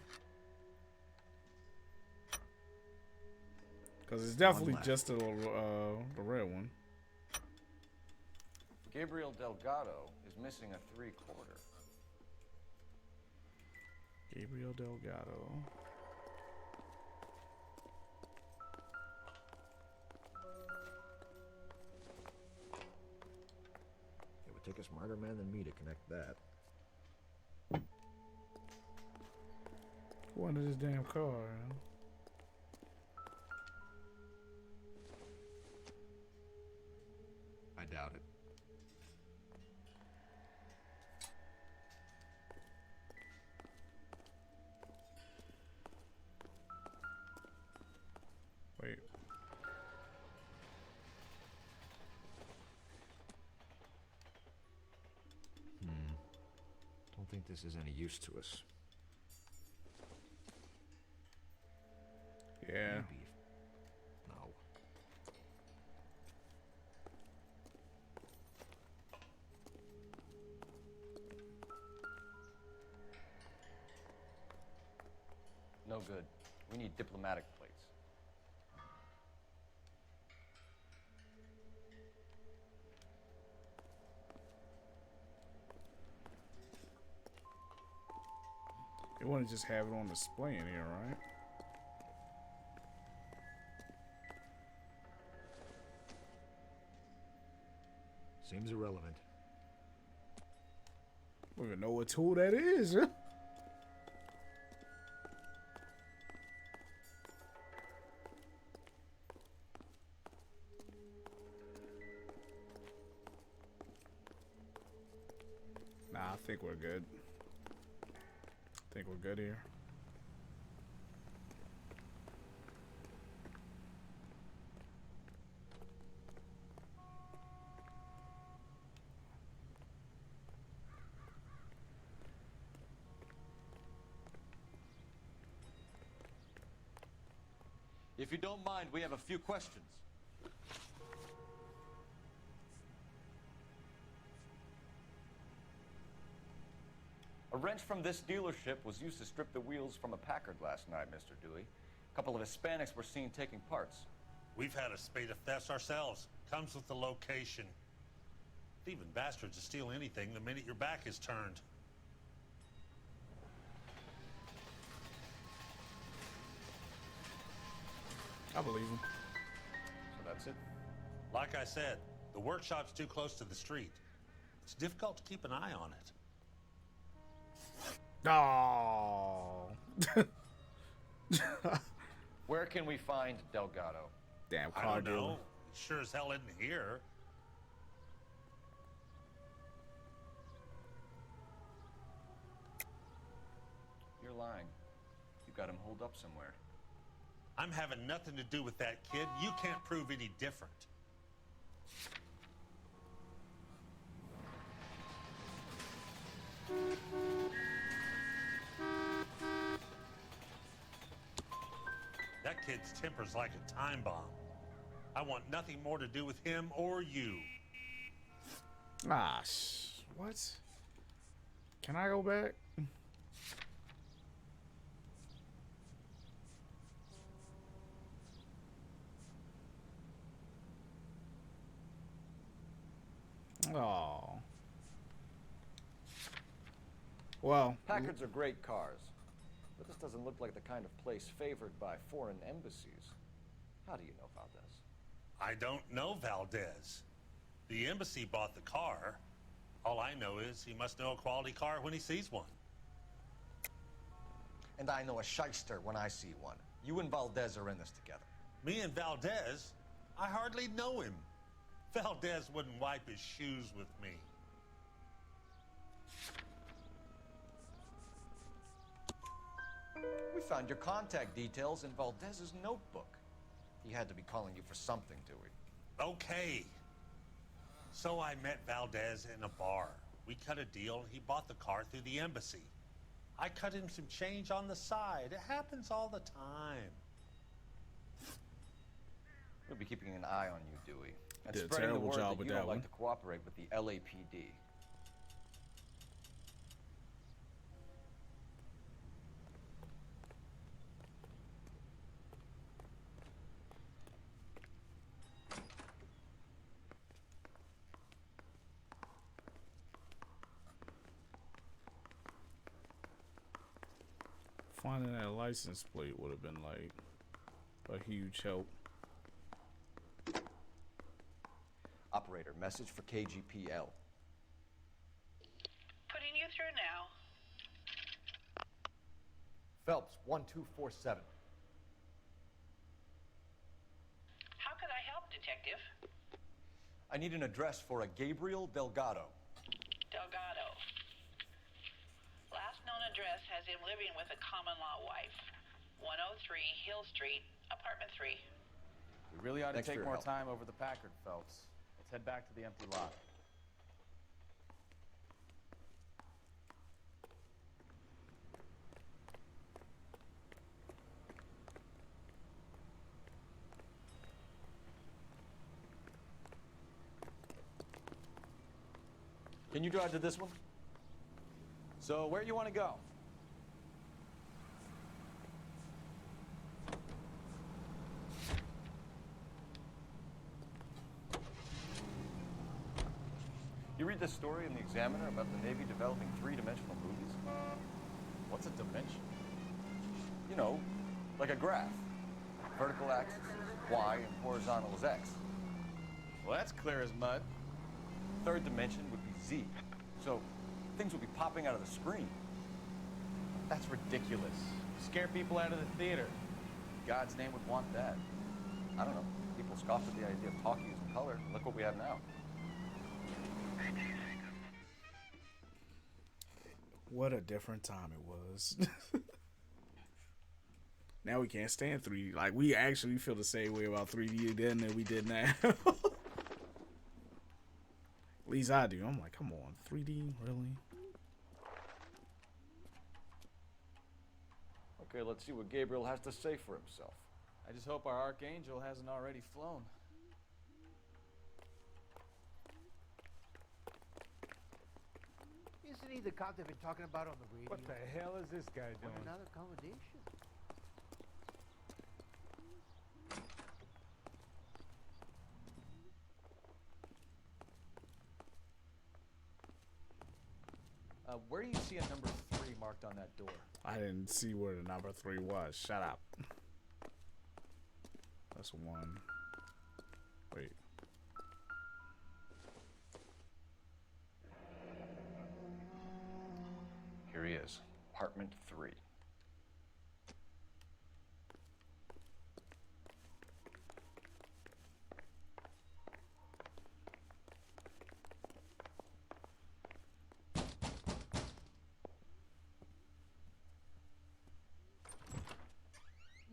Because it's definitely just the red one. Gabriel Delgado is missing a 3/4. Gabriel Delgado. It would take a smarter man than me to connect that. Who wanted this damn car, man? I doubt it. Wait. Don't think this is any use to us. Yeah. Maybe. No. No good. We need diplomatic plates. You want to just have it on display in here, right? Seems irrelevant. We don't even know what tool that is, huh? Nah, I think we're good. I think we're good here. If you don't mind, we have a few questions. A wrench from this dealership was used to strip the wheels from a Packard last night, Mr. Dewey. A couple of Hispanics were seen taking parts. We've had a spate of thefts ourselves. Comes with the location. Thieving bastards to steal anything the minute your back is turned. I believe him. So that's it? Like I said, the workshop's too close to the street. It's difficult to keep an eye on it. Oh. Where can we find Delgado? Damn I car don't know. dealer. He sure as hell isn't here. You're lying. You got him holed up somewhere. I'm having nothing to do with that kid. You can't prove any different. That kid's temper's like a time bomb. I want nothing more to do with him or you. Ah, what? Can I go back? Oh. Well, Packards are great cars, but this doesn't look like the kind of place favored by foreign embassies. How do you know Valdez? I don't know Valdez. The embassy bought the car. All I know is he must know a quality car when he sees one. And I know a shyster when I see one. You and Valdez are in this together. Me and Valdez? I hardly know him. Valdez wouldn't wipe his shoes with me. We found your contact details in Valdez's notebook. He had to be calling you for something, Dewey. Okay. So I met Valdez in a bar. We cut a deal and he bought the car through the embassy. I cut him some change on the side. It happens all the time. We'll be keeping an eye on you, Dewey. And Did a spreading the terrible word job that with you that don't one. like to cooperate with the LAPD. Finding that license plate would have been like a huge help. Operator, message for KGPL. Putting you through now. Phelps, 1247. How could I help, Detective? I need an address for a Gabriel Delgado. Delgado. Last known address has him living with a common-law wife. 103 Hill Street, apartment 3. We really ought to Thanks for take your more help. time over the Packard, Phelps. Let's head back to the empty lot. Can you drive to this one? So, where do you want to go? You read this story in the Examiner about the Navy developing three-dimensional movies? What's a dimension? You know, like a graph. Vertical axis is y and horizontal is x. Well, that's clear as mud. Third dimension would be z. So things would be popping out of the screen. That's ridiculous. Scare people out of the theater. God's name would want that. I don't know. People scoffed at the idea of talkie using color. Look what we have now. What a different time it was. Now we can't stand 3D. Like, we actually feel the same way about 3D then than we did now. At least I do. I'm like, come on, 3D, really? Okay, let's see what Gabriel has to say for himself. I just hope our archangel hasn't already flown. Isn't he the cop they've been talking about on the radio? What the hell is this guy What doing? another combination. Where do you see a number 3 marked on that door? I didn't see where the number 3 was. Shut up. That's 1. Wait. Here he is, apartment 3.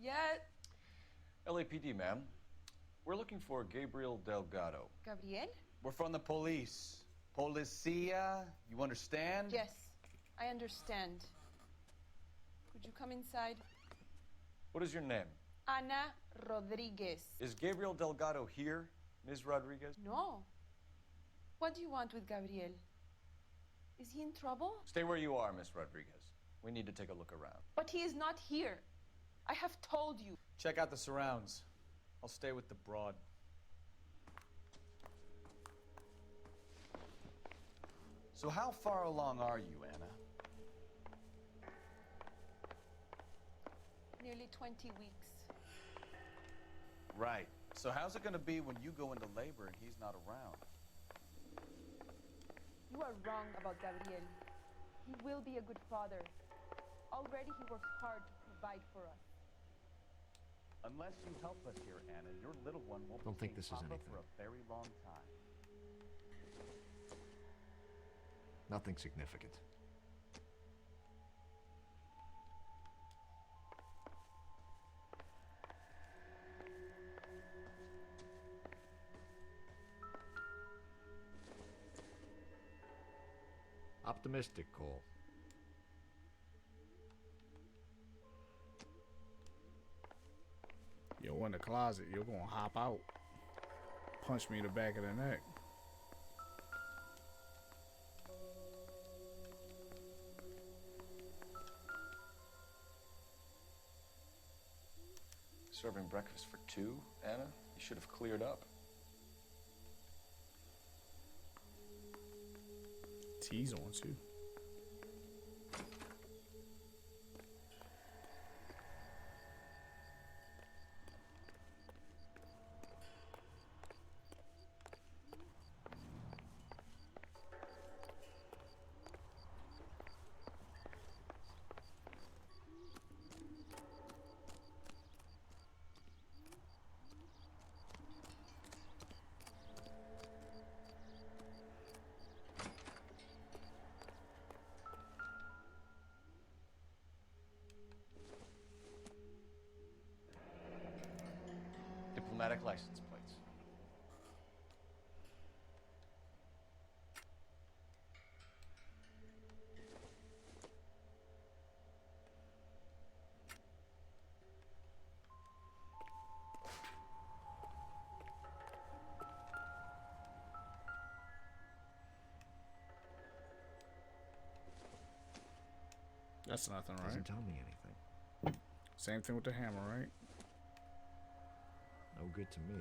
Yet. LAPD, ma'am. We're looking for Gabriel Delgado. Gabriel? We're from the police. Policia, you understand? Yes, I understand. Could you come inside? What is your name? Ana Rodriguez. Is Gabriel Delgado here, Ms. Rodriguez? No. What do you want with Gabriel? Is he in trouble? Stay where you are, Ms. Rodriguez. We need to take a look around. But he is not here. I have told you. Check out the surrounds. I'll stay with the broad. So how far along are you, Anna? Nearly 20 weeks. Right. So how's it going to be when you go into labor and he's not around? You are wrong about Gabriel. He will be a good father. Already he works hard to provide for us. Unless you help us here, Anna, your little one won't Don't be think this is Papa anything. for a very long time. Nothing significant. Optimistic, Cole. Yo, in the closet, you're gonna hop out. Punch me in the back of the neck. Serving breakfast for 2, Anna? You should have cleared up. Tea's on too. Diplomatic license plates. That's nothing, right? Doesn't tell me anything. Same thing with the hammer, right? No good to me.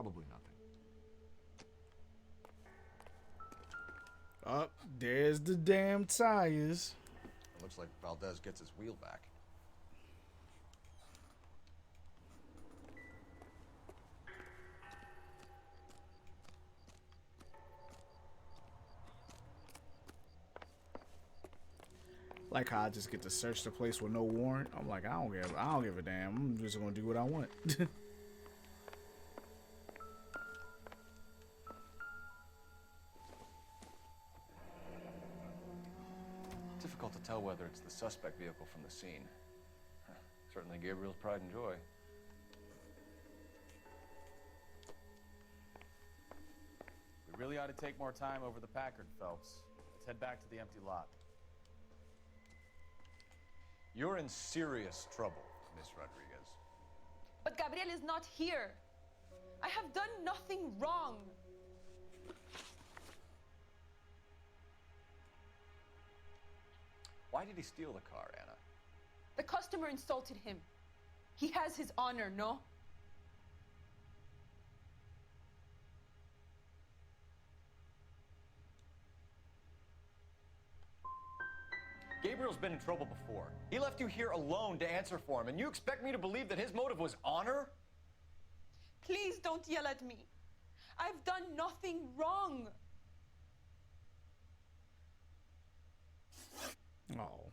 Probably nothing. Up there's the damn tires. It looks like Valdez gets his wheel back. Like how I just get to search the place with no warrant. I'm like, I don't give a damn. I'm just gonna do what I want. Difficult to tell whether it's the suspect vehicle from the scene. Certainly Gabriel's pride and joy. We really ought to take more time over the Packard, Phelps. Let's head back to the empty lot. You're in serious trouble, Miss Rodriguez. But Gabriel is not here. I have done nothing wrong. Why did he steal the car, Anna? The customer insulted him. He has his honor, no? Gabriel's been in trouble before. He left you here alone to answer for him, and you expect me to believe that his motive was honor? Please don't yell at me. I've done nothing wrong. Oh.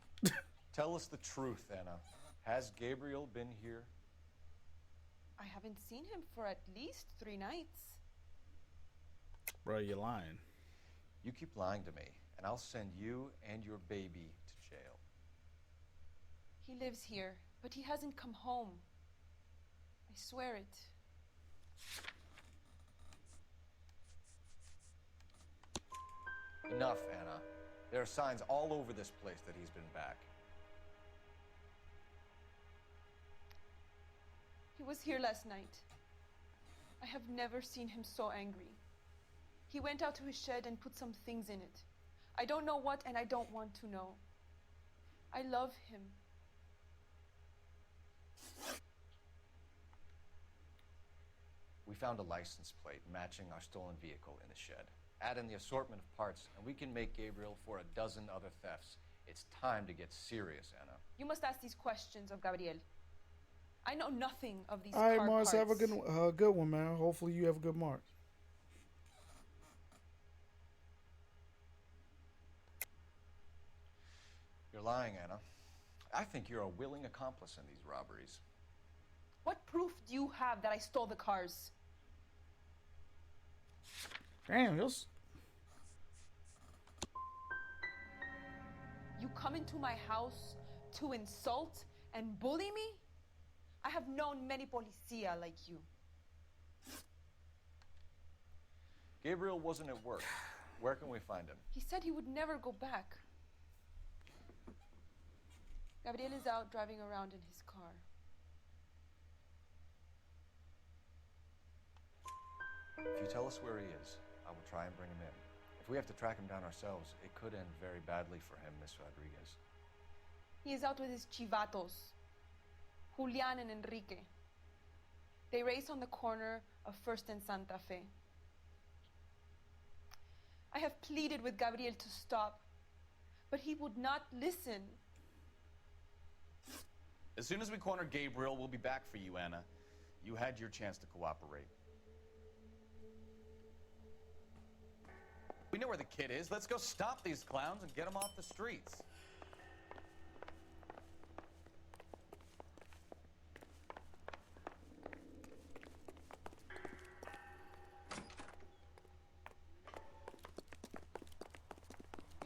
Tell us the truth, Anna. Has Gabriel been here? I haven't seen him for at least 3 nights. Bro, you're lying. You keep lying to me, and I'll send you and your baby to jail. He lives here, but he hasn't come home. I swear it. Enough, Anna. There are signs all over this place that he's been back. He was here last night. I have never seen him so angry. He went out to his shed and put some things in it. I don't know what, and I don't want to know. I love him. We found a license plate matching our stolen vehicle in the shed. Add in the assortment of parts, and we can make Gabriel for a dozen other thefts. It's time to get serious, Anna. You must ask these questions of Gabriel. I know nothing of these All right, car Mars, parts. have a good one, man. Hopefully you have a good Mars. You're lying, Anna. I think you're a willing accomplice in these robberies. What proof do you have that I stole the cars? Damn, You come into my house to insult and bully me? I have known many policia like you. Gabriel wasn't at work. Where can we find him? He said he would never go back. Gabriel is out driving around in his car. If you tell us where he is, I will try and bring him in. If we have to track him down ourselves, it could end very badly for him, Miss Rodriguez. He is out with his chivatos, Julian and Enrique. They race on the corner of First and Santa Fe. I have pleaded with Gabriel to stop, but he would not listen. As soon as we corner Gabriel, we'll be back for you, Anna. You had your chance to cooperate. We know where the kid is. Let's go stop these clowns and get him off the streets.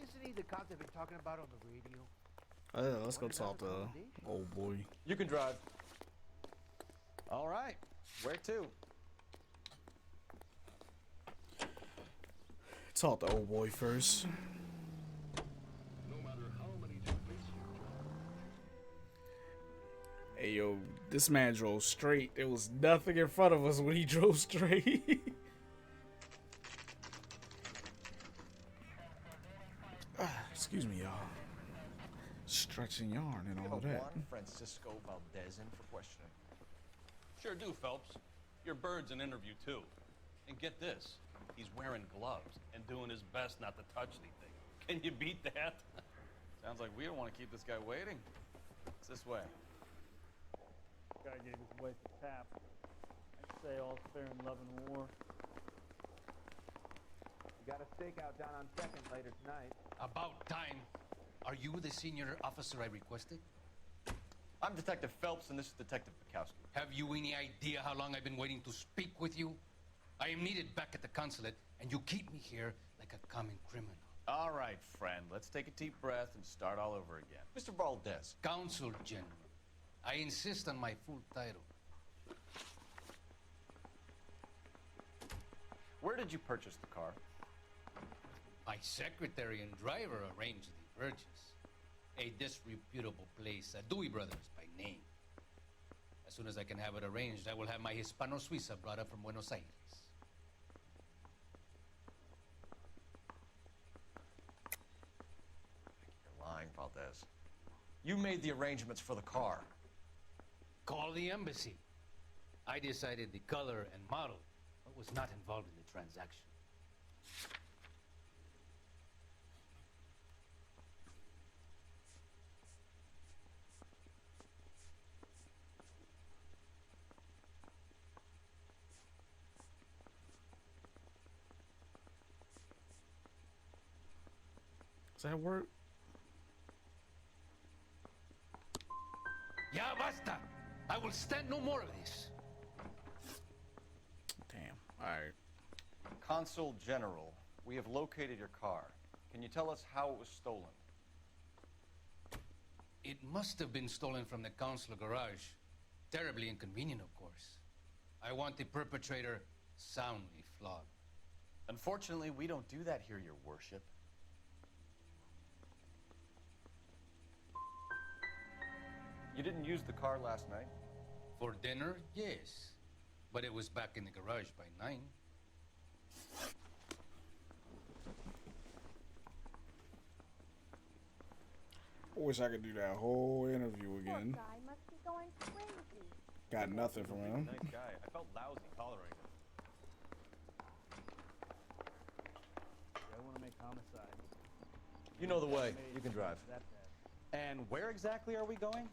Isn't he the cop they've been talking about on the radio? Let's go talk to old boy. You can drive. All right. Where to? Talk to old boy first. Hey, yo, this man drove straight. There was nothing in front of us when he drove straight. Excuse me, y'all. Stretching yarn and all of that. Juan Francisco Valdez in for questioning. Sure do, Phelps. Your bird's an interview, too. And get this, he's wearing gloves and doing his best not to touch anything. Can you beat that? Sounds like we don't want to keep this guy waiting. It's this way. Guy gave his wife a tap. I'd say all's fair in love and war. You got a stakeout down on 2nd later tonight. About time. Are you the senior officer I requested? I'm Detective Phelps, and this is Detective Bukowski. Have you any idea how long I've been waiting to speak with you? I am needed back at the consulate, and you keep me here like a common criminal. All right, friend. Let's take a deep breath and start all over again. Mr. Valdez. Consul General. I insist on my full title. Where did you purchase the car? My secretary and driver arranged the purchase. A disreputable place, Dewey Brothers by name. As soon as I can have it arranged, I will have my Hispano Suiza brought up from Buenos Aires. You're lying, Valdez. You made the arrangements for the car. Call the embassy. I decided the color and model, but was not involved in the transaction. Does that work? Ya basta! I will stand no more of this. Damn. All right. Consul General, we have located your car. Can you tell us how it was stolen? It must have been stolen from the consular garage. Terribly inconvenient, of course. I want the perpetrator soundly flogged. Unfortunately, we don't do that here, Your Worship. You didn't use the car last night? For dinner, yes. But it was back in the garage by 9. I wish I could do that whole interview again. Poor guy must be going crazy. Got nothing from him. Nice guy. I felt lousy collaring him. I want to make homicide. You know the way. You can drive. That bad. And where exactly are we going?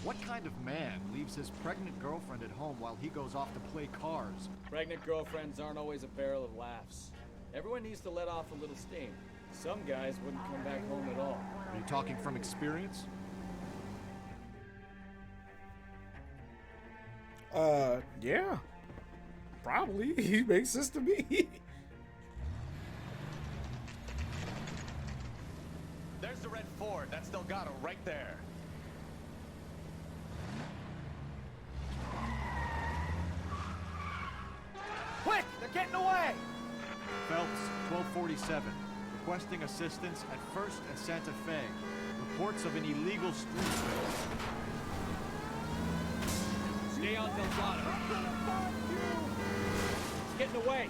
What kind of man leaves his pregnant girlfriend at home while he goes off to play cars? Pregnant girlfriends aren't always a barrel of laughs. Everyone needs to let off a little steam. Some guys wouldn't come back home at all. Are you talking from experience? Yeah. Probably. He makes sense to me. There's the red Ford. That's Delgado right there. Quick! They're getting away! Phelps, 1247. Requesting assistance at 1st and Santa Fe. Reports of an illegal street race. Stay on Delgado. He's getting away.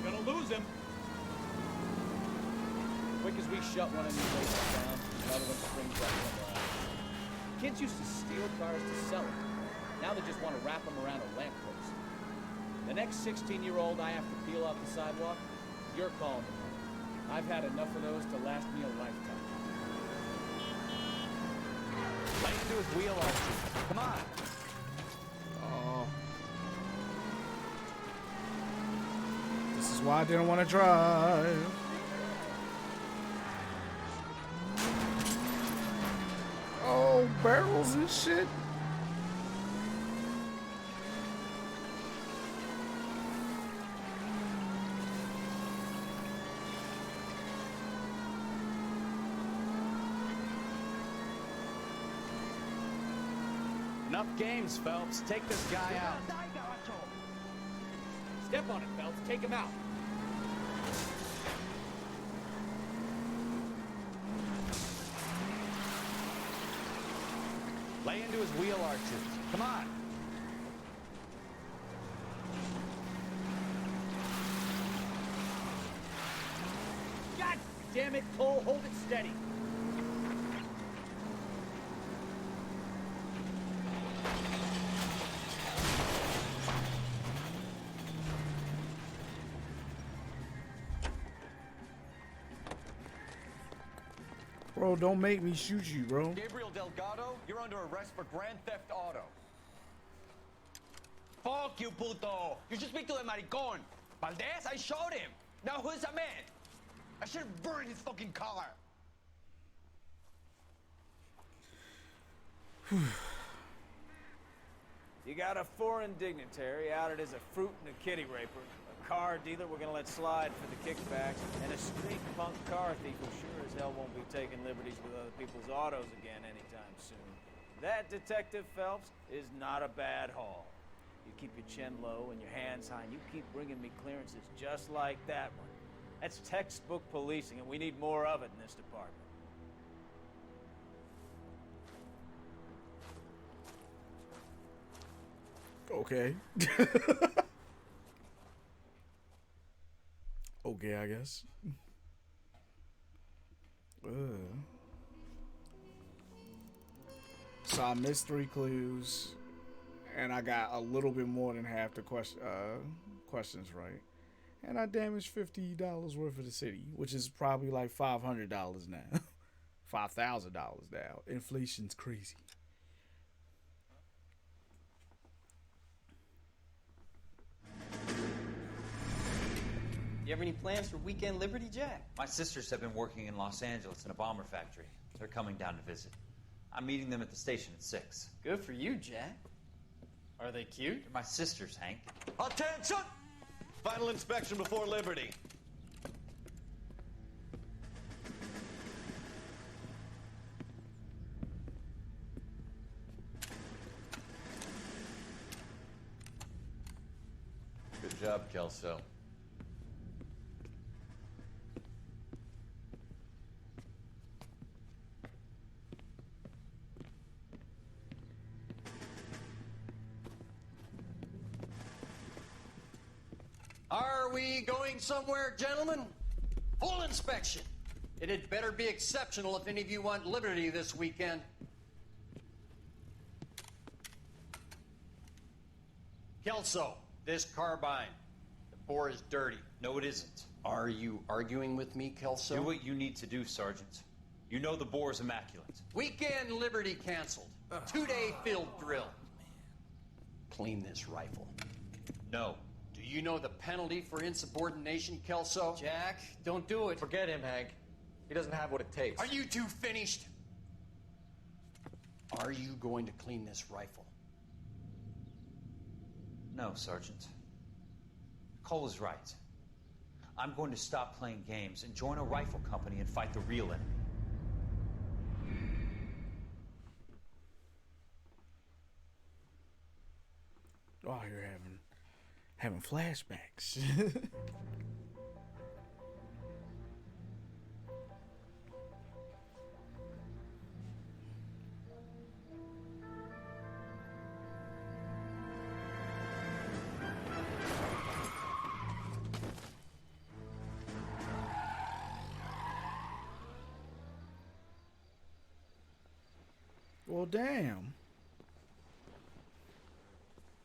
Gonna lose him. Quick as we shut one of these races down, another one springs up from around. Kids used to steal cars to sell them. Now they just want to wrap them around a lamppost. The next 16-year-old I have to peel off the sidewalk, you're calling them. I've had enough of those to last me a lifetime. Lay into his wheel, Archie. Come on. Oh. This is why I didn't want to drive. Oh, barrels and shit. Enough games, Phelps. Take this guy out. Step on it, Phelps. Take him out. Lay into his wheel arches. Come on. damn it, Cole, hold it steady. Bro, don't make me shoot you, bro. Gabriel Delgado, you're under arrest for Grand Theft Auto. Fuck you, puto! You should speak to the maricon. Valdez, I showed him. Now who's the man? I should have burned his fucking car. You got a foreign dignitary outed as a fruit and a kitty raper, a car dealer we're gonna let slide for the kickbacks, and a street punk car thief who sure as hell won't be taking liberties with other people's autos again anytime soon. That, Detective Phelps, is not a bad haul. You keep your chin low and your hands high, and you keep bringing me clearances just like that one. That's textbook policing, and we need more of it in this department. Okay. Okay, I guess. So I missed 3 clues, and I got a little bit more than half the questions right. And I damaged $50 worth of the city, which is probably like $500 now. $5,000 now. Inflation's crazy. You have any plans for weekend Liberty, Jack? My sisters have been working in Los Angeles in a bomber factory. They're coming down to visit. I'm meeting them at the station at 6. Good for you, Jack. Are they cute? They're my sisters, Hank. Attention! Final inspection before Liberty. Good job, Kelso. Are we going somewhere, gentlemen? Full inspection. It had better be exceptional if any of you want liberty this weekend. Kelso, this carbine. The bore is dirty. No, it isn't. Are you arguing with me, Kelso? Do what you need to do, Sergeant. You know the bore is immaculate. Weekend liberty canceled. 2-day field drill. Clean this rifle. No. Do you know the penalty for insubordination, Kelso? Jack, don't do it. Forget him, Hank. He doesn't have what it takes. Are you two finished? Are you going to clean this rifle? No, Sergeant. Cole is right. I'm going to stop playing games and join a rifle company and fight the real enemy. Oh, you're having flashbacks. Well, damn.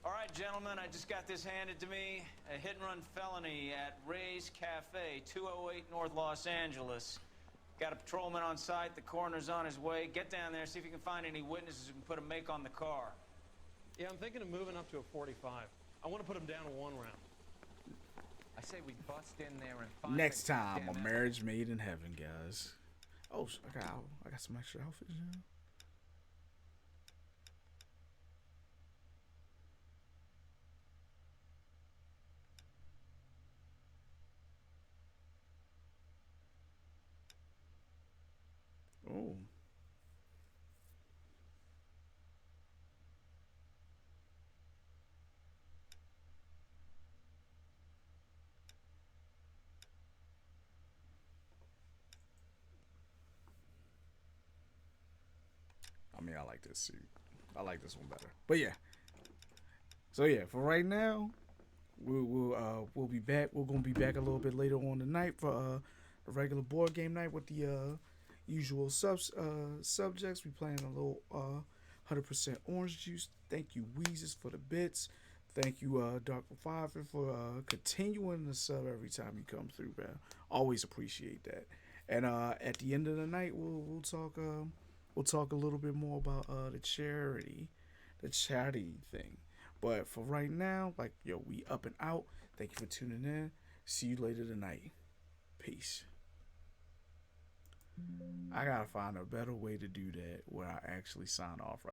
All right, gentlemen, I just got this handed to me. A hit-and-run felony at Ray's Cafe, 208 North Los Angeles. Got a patrolman on site. The coroner's on his way. Get down there, see if you can find any witnesses who can put a make on the car. Yeah, I'm thinking of moving up to a 45. I want to put him down in 1 round. I say we bust in there and find Next time, a marriage made in heaven, guys. Oh, I got some extra outfits now. Oh. I mean, I like this suit. I like this one better. But yeah. So yeah, for right now, we'll be back. We're gonna be back a little bit later on tonight for a regular board game night with the usual subjects. We playing a little 100% orange juice. Thank you, Weezus, for the bits. Thank you, Dark Five, for continuing to sub every time you come through, man. Always appreciate that. And at the end of the night, we'll talk a little bit more about the charity thing. But for right now, like, yo, we up and out. Thank you for tuning in. See you later tonight. Peace. I gotta find a better way to do that where I actually sign off.